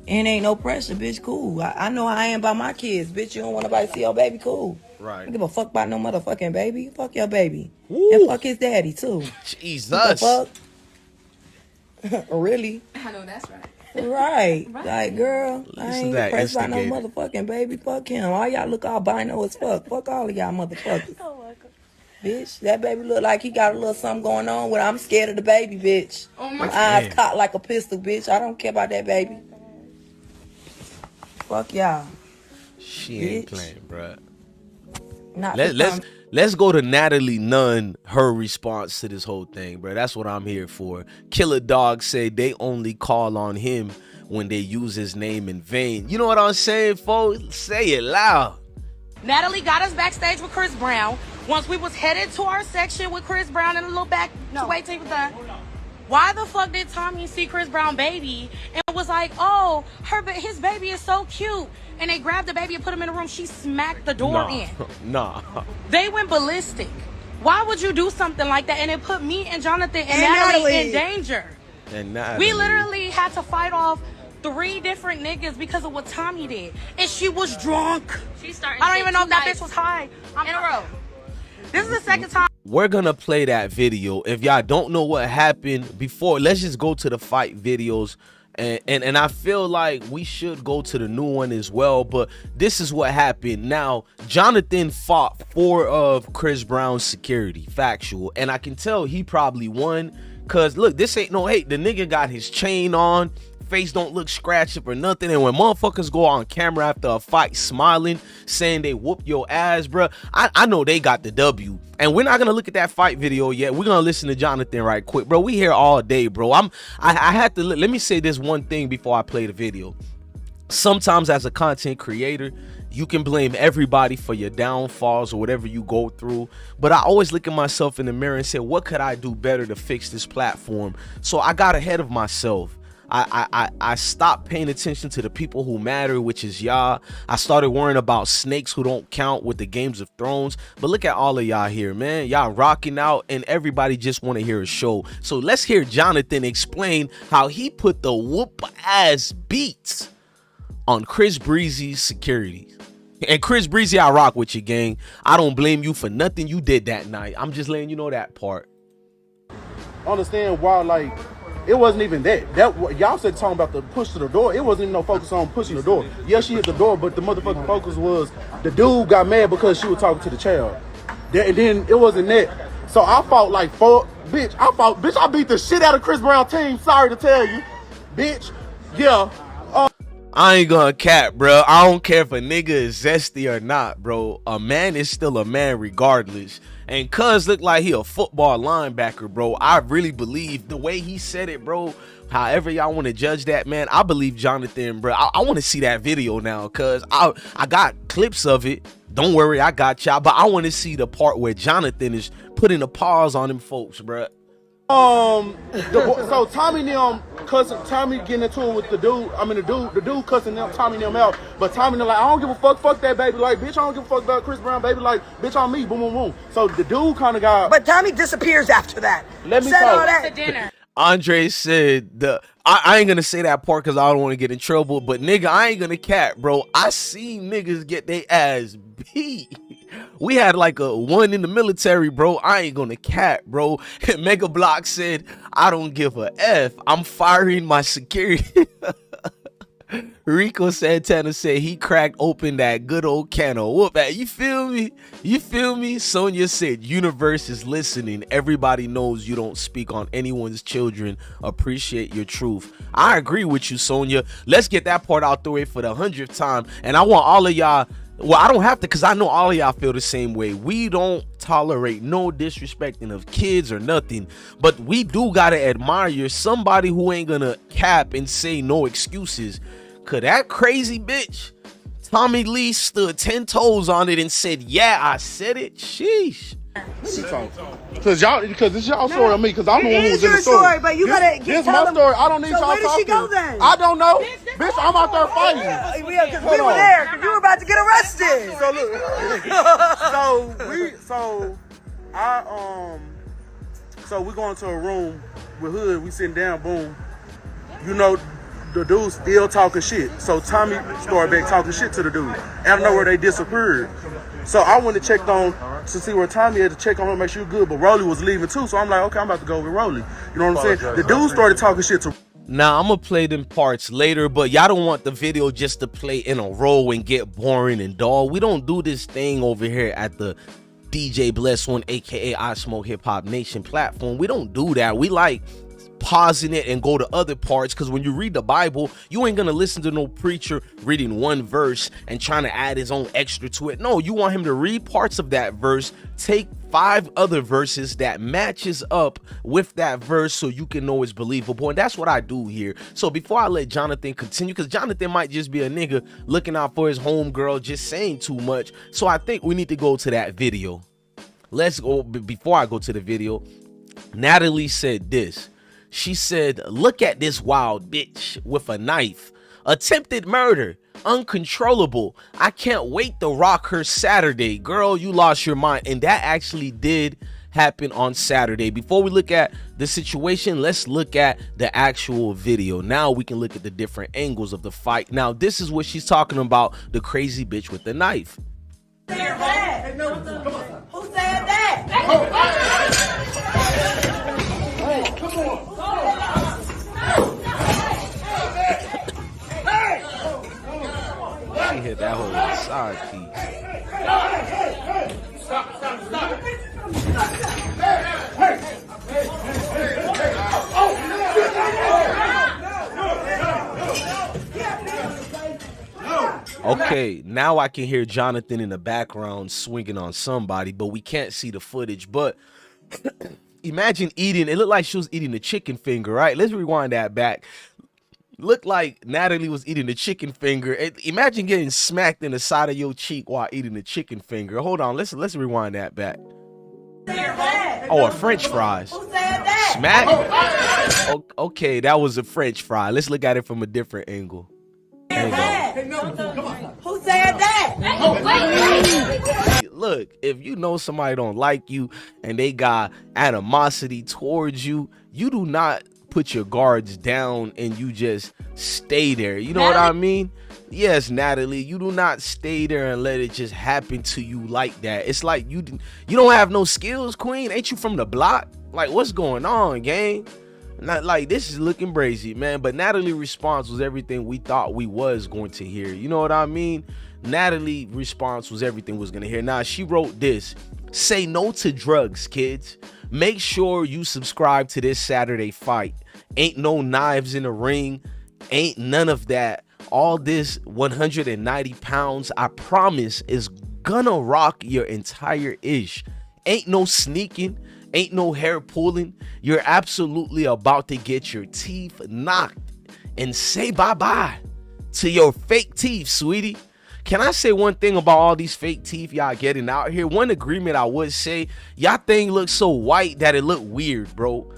And ain't no pressure, bitch, cool. I know how I am about my kids. Bitch, you don't want nobody to see your baby, cool. Right. I don't give a fuck about no motherfucking baby. Fuck your baby. Ooh. And fuck his daddy, too. Jesus. What the fuck? Really? I know that's right. Right. Like, girl, I ain't impressed by no motherfucking baby. Fuck him. All y'all look albino as fuck. Fuck all of y'all motherfuckers. Bitch, that baby look like he got a little something going on with. I'm scared of the baby, bitch. Oh my eyes cocked like a pistol, bitch. I don't care about that baby. Fuck y'all. She ain't playing, bruh. Not Let's go to Natalie Nunn, her response to this whole thing, bro. That's what I'm here for. Killer Dog said they only call on him when they use his name in vain. You know what I'm saying, folks? Say it loud. Natalie got us backstage with Chris Brown. Once we was headed to our section with Chris Brown and a little back to wait till he was done. Why the fuck did Tommie see Chris Brown baby and was like, oh, his baby is so cute? And they grabbed the baby and put him in the room. She smacked the door in. Nah. They went ballistic. Why would you do something like that? And it put me and Jonathan and Natalie in danger. And Natalie. We literally had to fight off 3 different niggas because of what Tommie did. And she was drunk. She's starting I don't even know if that bitch was high. In a row. This is the second time. We're gonna play that video. If y'all don't know what happened before, let's just go to the fight videos. And I feel like we should go to the new one as well, but this is what happened. Now, Jonathan fought 4 of Chris Brown's security, factual, and I can tell he probably won, cause look, this ain't no hate. The nigga got his chain on, face don't look scratched up or nothing, and when motherfuckers go on camera after a fight smiling, saying they whoop your ass, bro, I know they got the W. And we're not gonna look at that fight video yet. We're gonna listen to Jonathan right quick, bro. We here all day, bro. I had to let me say this one thing before I play the video. Sometimes as a content creator, you can blame everybody for your downfalls or whatever you go through, but I always look at myself in the mirror and say, what could I do better to fix this platform? So I got ahead of myself. I stopped paying attention to the people who matter, which is y'all. I started worrying about snakes who don't count with the Games of Thrones. But look at all of y'all here, man. Y'all rocking out and everybody just want to hear a show. So let's hear Jonathan explain how he put the whoop ass beats on Chris Breezy's security. And Chris Breezy, I rock with you, gang. I don't blame you for nothing you did that night. I'm just letting you know that part. Understand why, like, it wasn't even that. Y'all said talking about the push to the door. It wasn't even no focus on pushing the door. Yeah, she hit the door, but the motherfucking focus was the dude got mad because she was talking to the child. And then it wasn't that. So I fought like bitch, I beat the shit out of Chris Brown team. Sorry to tell you. Bitch, yeah. I ain't gonna cap, bro. I don't care if a nigga is zesty or not, bro. A man is still a man regardless. And cuz look like he a football linebacker, bro. I really believe the way he said it, bro. However y'all want to judge that, man, I believe Jonathan, bro. I want to see that video now, cuz I got clips of it. Don't worry, I got y'all. But I want to see the part where Jonathan is putting a pause on them folks, bro. So Tommie Tommy getting into it with the dude. I mean the dude cussing Tommie them out. But Tommie them like, I don't give a fuck that baby. Like, bitch, I don't give a fuck about Chris Brown, baby. Like, bitch, on me, boom, boom, boom. So the dude kind of got. But Tommie disappears after that. Let me said talk. all that. Dinner. Andre said I ain't gonna say that part because I don't want to get in trouble, but nigga, I ain't gonna cap, bro. I seen niggas get their ass beat. We had like a one in the military, bro. I ain't gonna cap, bro. Mega Block said, I don't give a F. I'm firing my security. Rico Santana said he cracked open that good old can of whoop. You feel me? You feel me? Sonia said universe is listening. Everybody knows you don't speak on anyone's children. Appreciate your truth. I agree with you, Sonia. Let's get that part out the way for the 100th time. And I want all of y'all, well, I don't have to because I know all of y'all feel the same way. We don't tolerate no disrespecting of kids or nothing, but we do gotta admire somebody who ain't gonna cap and say no excuses. Cause that crazy bitch Tommy Lee stood 10 toes on it and said, yeah, I said it. Sheesh. Because this y'all story on me, because I'm the one who was in the story. But you gotta this my story. I don't need y'all where did she talking. go then? I don't know. Bitch, I'm out there fighting. Yeah, because we were there, because you were about to get arrested. So we going to a room with Hood, we sitting down, boom. You know, the dude still talking shit. So Tommy started back talking shit to the dude. I don't know where they disappeared. So I went and checked on to see where Tommy had to check on her, make sure you're good. But Rolly was leaving too. So I'm like, okay, I'm about to go with Rolly. You know what I'm saying? The dude started talking shit to. Now I'm gonna play them parts later, but y'all don't want the video just to play in a row and get boring and dull. We don't do this thing over here at the DJ Bless One, aka IsmokeHiphop Nation platform. We don't do that. We like pausing it and go to other parts, because when you read the Bible, you ain't gonna listen to no preacher reading one verse and trying to add his own extra to it. No, you want him to read parts of that verse, take 5 other verses that matches up with that verse so you can know it's believable. And that's what I do here. So before I let Jonathan continue, because Jonathan might just be a nigga looking out for his homegirl, just saying too much. So I think we need to go to that video. Let's go. Before I go to the video, Natalie said this. She said, look at this wild bitch with a knife. Attempted murder. Uncontrollable. I can't wait to rock her Saturday. Girl, you lost your mind. And that actually did happen on Saturday. Before we look at the situation, let's look at the actual video. Now we can look at the different angles of the fight. Now, this is what she's talking about, the crazy bitch with the knife. Who said that? Come on. She hit that whole side piece. Okay, now I can hear Jonathan in the background swinging on somebody, but we can't see the footage. But imagine eating, it looked like she was eating a chicken finger, right? Let's rewind that back. Looked like Natalie was eating a chicken finger. Imagine getting smacked in the side of your cheek while eating a chicken finger. Hold on, let's rewind that back. Oh, a French fries. Who said that? smack? Okay, that was a French fry. Let's look at it from a different angle. Who said that? Look, if you know somebody don't like you and they got animosity towards you, you do not put your guards down and you just stay there. You know what I mean? Yes, Natalie, you do not stay there and let it just happen to you like that. It's like you don't have no skills, queen. Ain't you from the block? Like, what's going on, gang? Not like this is looking brazy, man. But Natalie's response was everything we thought we was going to hear. You know what I mean? Natalie's response was everything was gonna hear. Now she wrote this: say no to drugs, kids. Make sure you subscribe to this Saturday fight. Ain't no knives in the ring. Ain't none of that. All this 190 pounds, I promise, is gonna rock your entire ish. Ain't no sneaking. Ain't no hair pulling. You're absolutely about to get your teeth knocked and say bye-bye to your fake teeth, sweetie. Can I say one thing about all these fake teeth y'all getting out here? One agreement I would say, y'all thing looks so white that it look weird, bro.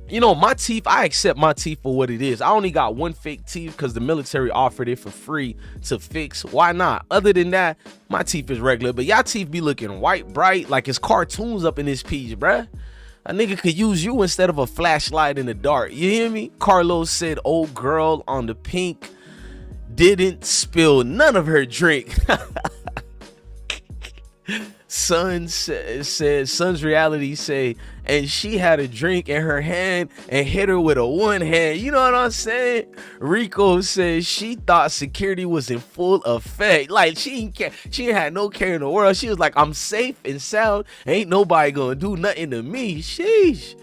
You know, my teeth, I accept my teeth for what it is. I only got one fake teeth because the military offered it for free to fix. Why not? Other than that, my teeth is regular. But y'all teeth be looking white, bright, like it's cartoons up in this piece, bruh. A nigga could use you instead of a flashlight in the dark. You hear me? Carlos said, old girl on the pink didn't spill none of her drink. Son's reality say, and she had a drink in her hand and hit her with a one hand. You know what I'm saying? Rico says she thought security was in full effect. Like she ain't care. She ain't had no care in the world. She was like, I'm safe and sound. Ain't nobody gonna do nothing to me. Sheesh.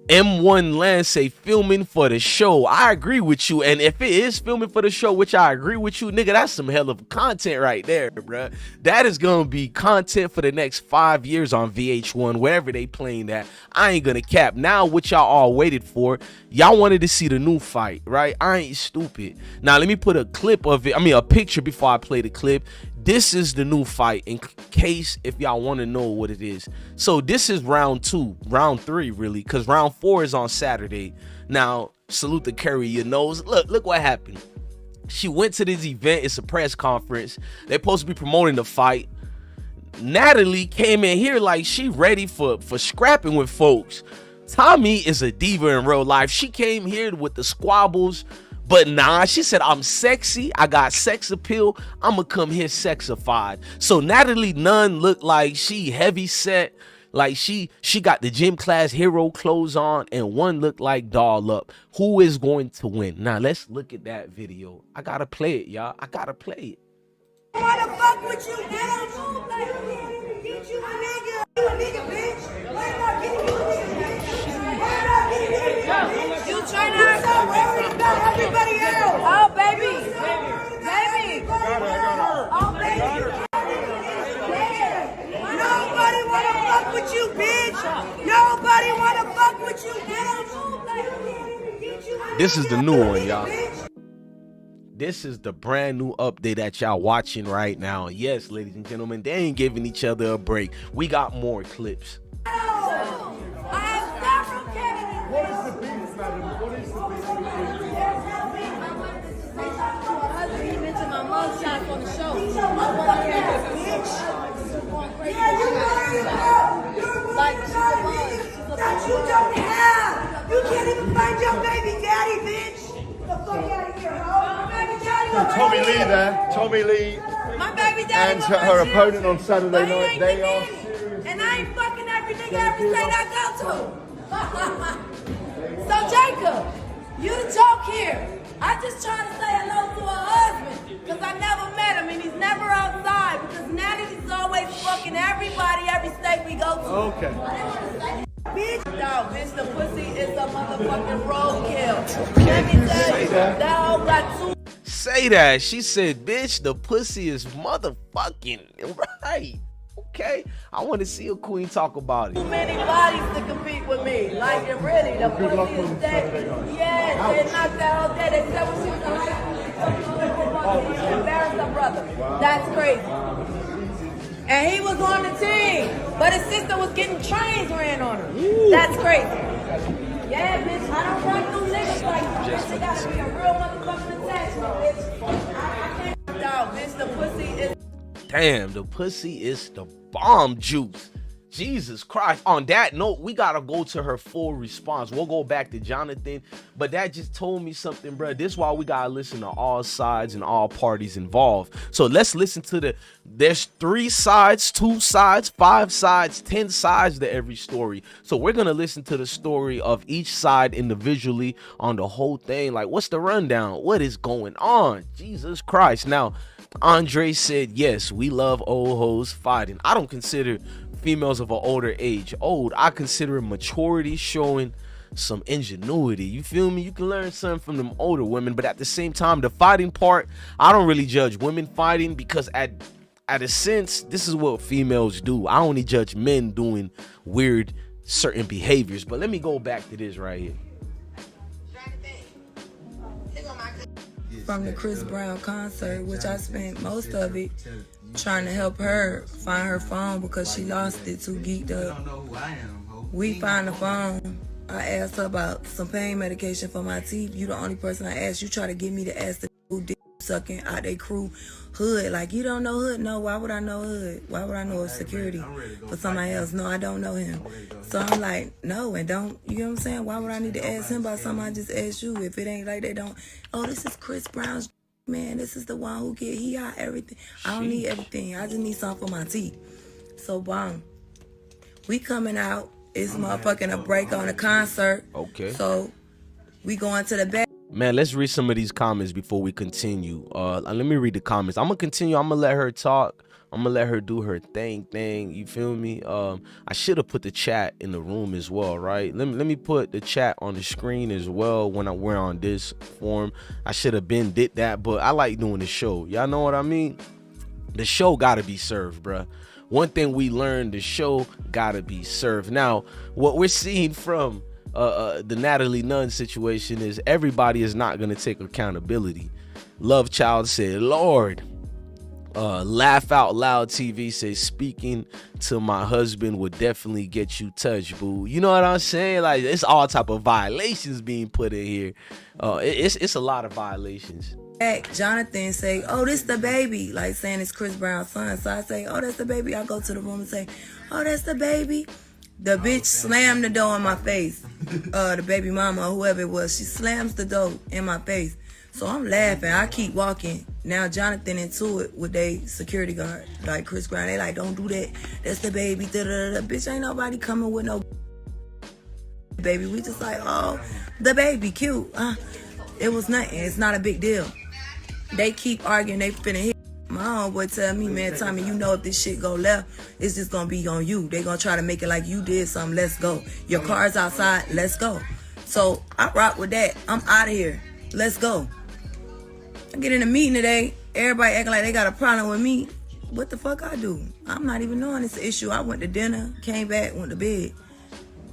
M1 Land say filming for the show. I agree with you. And if it is filming for the show, which I agree with you, nigga, that's some hell of content right there, bruh. That is gonna be content for the next 5 years on VH1, wherever they playing that. I ain't gonna cap. Now what y'all all waited for, y'all wanted to see the new fight, right? I ain't stupid. Now let me put a clip of it, a picture before I play the clip. This is the new fight in case if y'all want to know what it is. So this is round 2, round 3 really, because round 4 is on Saturday. Now, salute to Curry your nose. Look what happened. She went to this event. It's a press conference. They're supposed to be promoting the fight. Natalie came in here like she ready for scrapping with folks. Tommie is a diva in real life. She came here with the squabbles. But nah, she said, I'm sexy. I got sex appeal. I'm going to come here sexified. So Natalie Nunn looked like she heavy set. Like she got the gym class hero clothes on. And one looked like doll up. Who is going to win? Now, let's look at that video. I got to play it, y'all. I got to play it. I want to fuck with you. I don't move like get you a nigga. You a nigga, bitch. Why not get you a nigga, bitch? Why not get you a nigga, bitch? You trying to stop worrying about everybody else. Oh, baby. Baby. Oh, baby. Nobody want to fuck with you, bitch. Nobody want to fuck with you. I don't move like get you a nigga. This is the new one, y'all. This is the brand new update that y'all watching right now. Yes, ladies and gentlemen, they ain't giving each other a break. We got more clips. What is the beef, madam? What is the beef? He mentioned my mug shot on the show. Like that you don't have. You can't even find your baby daddy, bitch. Get the fuck out of here, ho. My baby daddy. Tommie Lee there. Tommie Lee My baby daddy. and her opponent on Saturday night. They are serious. And I ain't fucking every nigga every state I go to. So Jacob, you the joke here. I just trying to say hello to her husband because I never met him and he's never outside because Natalie's always fucking everybody every state we go to. Okay. Bitch, no, bitch, the pussy is a motherfucking roadkill. Let me tell you, that hoe got two. Say that. She said, bitch, the pussy is motherfucking right. Okay, I want to see a queen talk about it. Too many bodies to compete with me. Like it really, the pussy is dead. Yeah, they knocked that whole day. They said when she was in high school, she embarrassed her brother. That's crazy. And he was on the team, but his sister was getting trains ran on her. That's crazy. Yeah, bitch, I don't run through niggas like you. Bitch, it gotta be a real motherfucking attachment, bitch. I can't dog, bitch, the pussy is. Damn, the pussy is the bomb juice. Jesus Christ. On that note, we gotta go to her full response. We'll go back to Jonathan, but that just told me something, bro. This is why we gotta listen to all sides and all parties involved. So let's listen to there's 3 sides, 2 sides, 5 sides, 10 sides to every story. So we're gonna listen to the story of each side individually on the whole thing. Like, what's the rundown? What is going on? Jesus Christ. Now, Andre said, yes, we love old hoes fighting. I don't consider females of an older age old. I consider maturity, showing some ingenuity. You feel me? You can learn something from them older women, but at the same time, the fighting part, I don't really judge women fighting, because at a sense, this is what females do. I only judge men doing weird certain behaviors. But let me go back to this right here. From the Chris Brown concert, which I spent most of it trying to help her find her phone because she lost it too geeked up. We found the phone. I asked her about some pain medication for my teeth. You the only person I asked. You try to get me to ask the who dick sucking out they crew hood. Like, you don't know hood? No, why would I know hood? Why would I know security for somebody else? No, I don't know him. So I'm like, no, and don't, you know what I'm saying? Why would I need to ask him about something I just asked you? If it ain't like they don't, oh, this is Chris Brown's, man, this is the one who get, he got everything. I don't need everything. I just need something for my teeth. So, bomb. We coming out. It's motherfucking a break on the concert. Okay. So, we going to the back. Man, let's read some of these comments before we continue. Let me read the comments. I'm gonna continue. I'm gonna let her talk. I'm gonna let her do her thing. You feel me? I should have put the chat in the room as well, right? Let me put the chat on the screen as well when we're on this form. I should have did that, but I like doing the show. Y'all know what I mean? The show gotta be served, bruh. One thing we learned, the show gotta be served. Now, what we're seeing from the Natalie Nunn situation is everybody is not going to take accountability. Love Child said, Lord. Laugh Out Loud TV says, speaking to my husband would definitely get you touched, boo. You know what I'm saying? Like, it's all type of violations being put in here. It's a lot of violations. Jonathan say, oh, this the baby, like saying it's Chris Brown's son. So I say, oh, that's the baby. I go to the room and say, oh, that's the baby. The bitch slammed the door in my face. The baby mama or whoever it was, she slams the door in my face. So I'm laughing. I keep walking. Now Jonathan into it with they security guard, like Chris Brown. They like, don't do that. That's the baby. Da-da-da-da. Bitch, ain't nobody coming with no baby. We just like, oh, the baby, cute. It was nothing. It's not a big deal. They keep arguing. They finna hit. My homeboy tell me, man, Tommie, you know if this shit go left, it's just gonna be on you. They gonna try to make it like you did something. Let's go. Your car's outside. Let's go. So I rock with that. I'm out of here. Let's go. I get in a meeting today. Everybody acting like they got a problem with me. What the fuck I do? I'm not even knowing it's an issue. I went to dinner, came back, went to bed.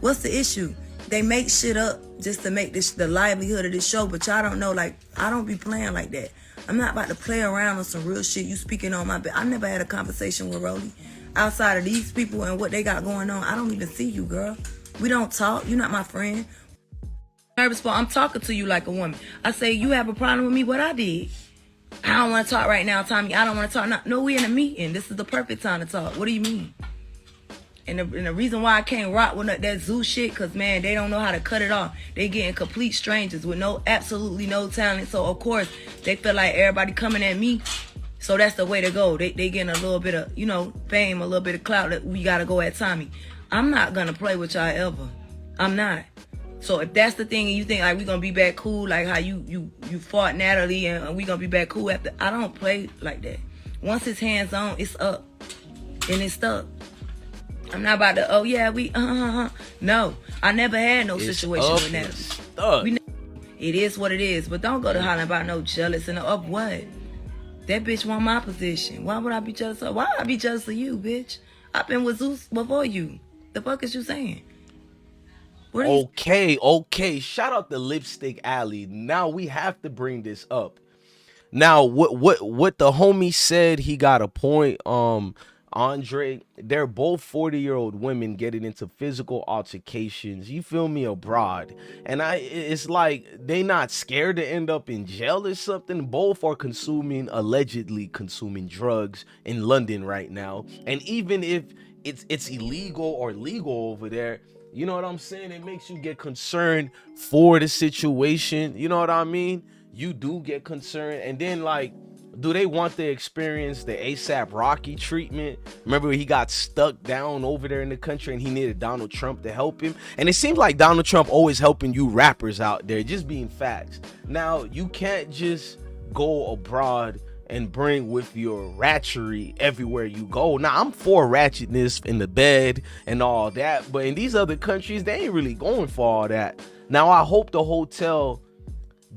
What's the issue? They make shit up just to make this the livelihood of this show, but y'all don't know, like, I don't be playing like that. I'm not about to play around on some real shit. You speaking on my bed. I never had a conversation with Rolly. Outside of these people and what they got going on, I don't even see you, girl. We don't talk. You're not my friend. Nervous for I'm talking to you like a woman. I say, you have a problem with me, what I did. I don't want to talk right now, Tommie. I don't want to talk. No, we in a meeting. This is the perfect time to talk. What do you mean? And the reason why I can't rock with that zoo shit, because, man, they don't know how to cut it off. They getting complete strangers with absolutely no talent. So, of course, they feel like everybody coming at me. So that's the way to go. They getting a little bit of, fame, a little bit of clout that we got to go at Tommie. I'm not going to play with y'all ever. I'm not. So if that's the thing and you think, like, we going to be back cool, like how you fought Natalie and we going to be back cool after, I don't play like that. Once it's hands on, it's up. And it's stuck. I'm not about to, oh yeah, No, I never had no situation with Natalie. It is what it is. But don't go to hollering about no jealous and of what? That bitch want my position. Why would I be jealous of? Why would I be jealous of you, bitch? I've been with Zeus before you. The fuck is you saying? Okay. Shout out to Lipstick Alley. Now we have to bring this up. Now, what the homie said, he got a point. Andre, they're both 40-year-old women getting into physical altercations, you feel me, abroad. And it's like they not scared to end up in jail or something. Both are allegedly consuming drugs in London right now. And even if it's illegal or legal over there, you know what I'm saying? It makes you get concerned for the situation. You know what I mean? You do get concerned. And then, like, do they want to experience the ASAP Rocky treatment? Remember, he got stuck down over there in the country and he needed Donald Trump to help him. And it seems like Donald Trump always helping you rappers out there, just being facts. Now, you can't just go abroad and bring with your ratchery everywhere you go. Now, I'm for ratchetness in the bed and all that, but in these other countries, they ain't really going for all that. Now, I hope the hotel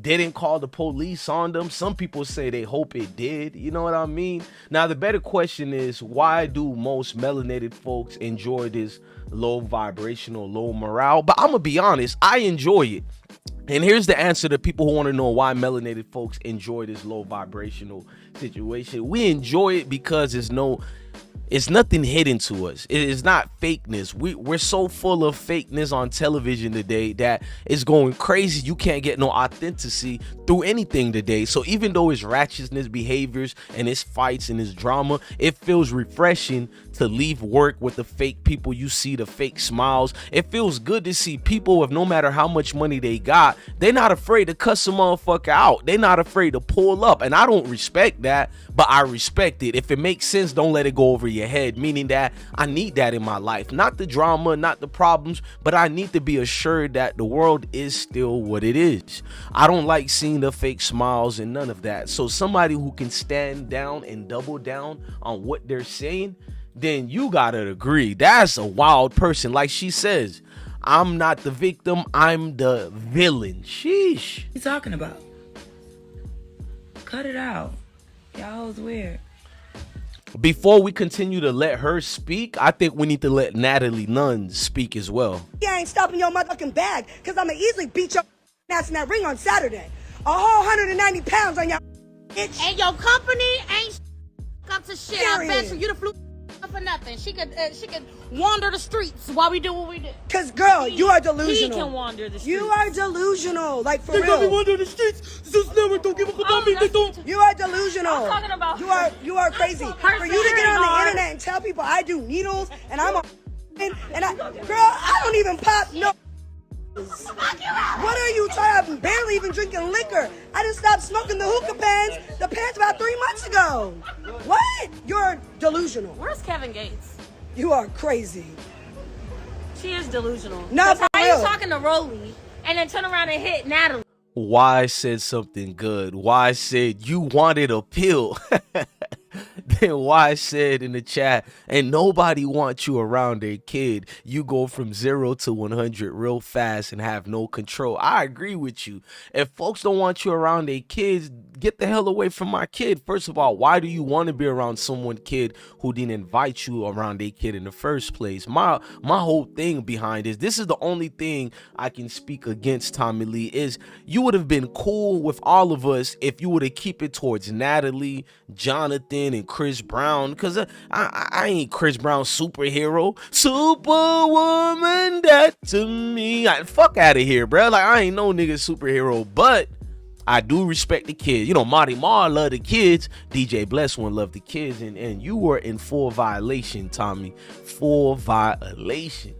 didn't call the police on them. Some people say they hope it did. You know what I mean? Now, the better question is, why do most melanated folks enjoy this low vibrational, low morale? But I'm gonna be honest, I enjoy it. And here's the answer to people who want to know why melanated folks enjoy this low vibrational situation. We enjoy it because it's nothing hidden to us. It is not fakeness. We're so full of fakeness on television today that it's going crazy. You can't get no authenticity through anything today. So even though it's ratchetness behaviors and it's fights and it's drama, it feels refreshing to leave work with the fake people you see, the fake smiles. It feels good to see people with no matter how much money they got, they're not afraid to cuss a motherfucker out. They're not afraid to pull up. And I don't respect that, but I respect it. If it makes sense, don't let it go over your head, meaning that I need that in my life. Not the drama, not the problems, but I need to be assured that the world is still what it is. I don't like seeing the fake smiles and none of that. So somebody who can stand down and double down on what they're saying, then you gotta agree that's a wild person. Like she says, I'm not the victim, I'm the villain. Sheesh. What you talking about? Cut it out. Y'all was weird. Before we continue to let her speak, I think we need to let Natalie Nunn speak as well. I ain't stopping your motherfucking bag, because I'm going to easily beat your ass in that ring on Saturday. A whole 190 pounds on your bitch. And your company ain't up to shit. I Period. bet you the flew for nothing. She could wander the streets while we do what we do. Because, girl, you are delusional. He can wander the streets. You are delusional, like, for They real. got me wandering the streets. This never don't give a fuck about me. They don't. You are delusional. I'm talking about you are crazy. For you to get on the internet and tell people I do needles and I'm a girl, I don't even pop no. What are you trying? I'm barely even drinking liquor. I just stopped smoking the hookah pants about 3 months ago. What? You're delusional. Where's Kevin Gates? You are crazy. She is delusional. No, for Why real. are you talking to Rolly and then turn around and hit Natalie? Why said something good? Why said you wanted a pill? Then why said in the chat, and nobody wants you around their kid. You go from 0 to 100 real fast and have no control. I agree with you. If folks don't want you around their kids, get the hell away from my kid. First of all, why do you want to be around someone kid who didn't invite you around their kid in the first place? My whole thing behind this is the only thing I can speak against Tommie Lee, is you would have been cool with all of us if you would have keep it towards Natalie, Jonathan, and Chris Brown, because I ain't Chris Brown superhero. Superwoman, that to me. Fuck out of here, bro. Like, I ain't no nigga superhero, but I do respect the kids. You know, Marty Marr love the kids. DJ Bless One love the kids. And you were in full violation, Tommie. Full violation.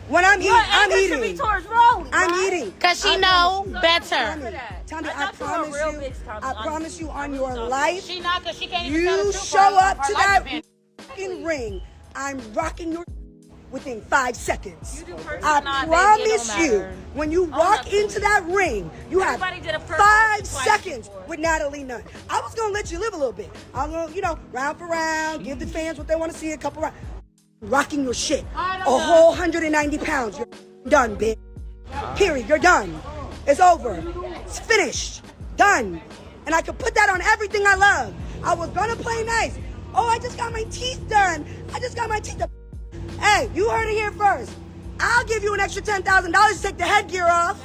When I'm eating, I'm eating. Should be towards Rolly, I'm eating. Because she know better. Tommy, I promise you on your life, She not, because she can't even tell the you truth. show up to that Her life fucking ring, I'm rocking your within 5 seconds. person I or not, promise baby, it don't you, matter. when you walk into that ring, you have Everybody did a person 5 twice seconds with Natalie Nunn. I was gonna let you live a little bit. I'm gonna, round for round, give the fans what they want to see, a couple rounds. Rocking your shit. A whole 190 pounds. You're done, bitch. Period. You're done. It's over. It's finished. Done. And I could put that on everything I love. I was gonna play nice. Oh, I just got my teeth done. I just got my teeth done. Hey, you heard it here first. I'll give you an extra $10,000 to take the headgear off.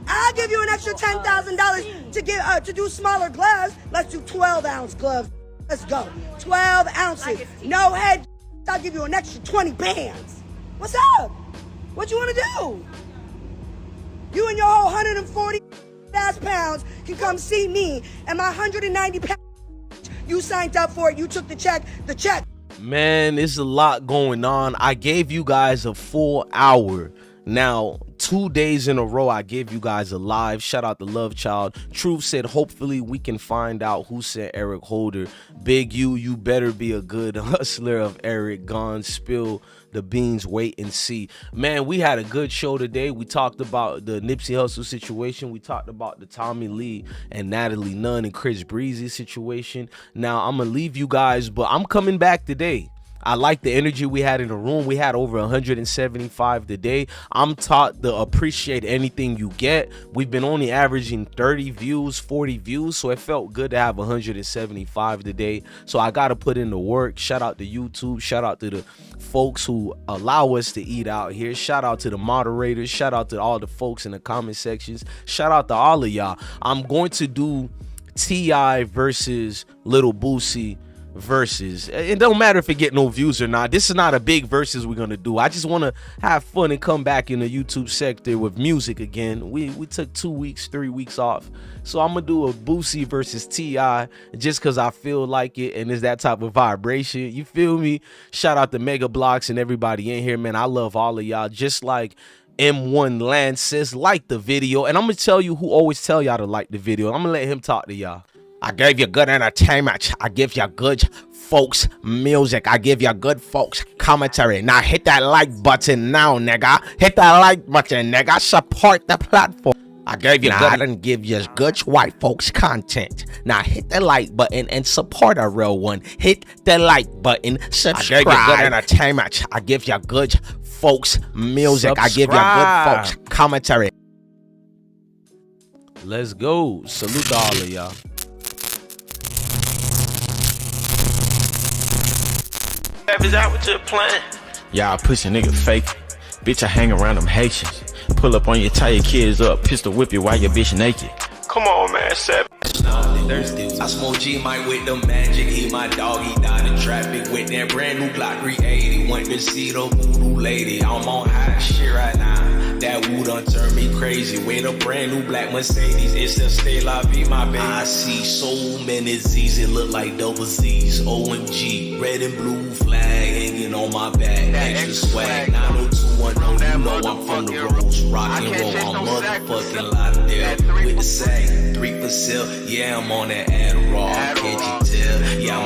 I'll give you an extra $10,000 to do smaller gloves. Let's do 12-ounce gloves. Let's go. 12 ounces. No head. I'll give you an extra 20 bands. What's up? What you want to do? You and your whole 140 ass pounds can come see me and my 190 pounds. You signed up for it. You took the check. The check. Man, there's a lot going on. I gave you guys a full hour. Now, 2 days in a row, I gave you guys a live. Shout out to Love Child. Truth said, hopefully we can find out who sent Eric Holder. Big U, you better be a good hustler of Eric. Gone, spill the beans, wait and see. Man, we had a good show today. We talked about the Nipsey Hussle situation. We talked about the Tommie Lee and Natalie Nunn and Chris Breezy situation. Now, I'm going to leave you guys, but I'm coming back today. I like the energy we had in the room. We had over 175 today. I'm taught to appreciate anything you get. We've been only averaging 30 views, 40 views, so it felt good to have 175 today. So I got to put in the work. Shout out to YouTube. Shout out to the folks who allow us to eat out here. Shout out to the moderators. Shout out to all the folks in the comment sections. Shout out to all of y'all. I'm going to do T.I. versus Little Boosie versus. It don't matter if it get no views or not. This is not a big versus we're gonna do. I just want to have fun and come back in the YouTube sector with music again. We took 2 weeks, 3 weeks off, so I'm gonna do a Boosie versus T.I. just because I feel like it and it's that type of vibration. You feel me? Shout out to Mega Blocks and everybody in here, man. I love all of y'all. Just like M1 Land says, like the video, and I'm gonna tell you who always tell y'all to like the video. I'm gonna let him talk to y'all. I gave you good entertainment. I give you good folks music. I give you good folks commentary. Now hit that like button now, nigga. Hit that like button, nigga. Support the platform. I gave you good. I didn't give you good white folks content. Now hit the like button and support a real one. Hit the like button. Subscribe. I gave you good entertainment. I give you good folks music. Subscribe. I give you good folks commentary. Let's go. Salute to all of y'all. Is out with your plan. Y'all pussy nigga fake. Bitch, I hang around them Haitians. Pull up on you, tie your kids up, pistol whip you while your bitch naked. Come on, man, Savage. I smoke G Mike with the magic. He my dog, he died in traffic with that brand new Glock 380. Went to see the voodoo lady. I'm on high shit right now. That wood done turned me crazy. With a brand new black Mercedes. It's a stay la vie, my baby. I see so many Z's, it look like double Z's. OMG, red and blue flag hanging on my back. Extra swag, 90210. You know I'm from the Rose, rock and roll. I'm motherfucking Lauderdale with the sag. 3 for sale, yeah, I'm on that Adderall. Can't you tell? Yeah, I'm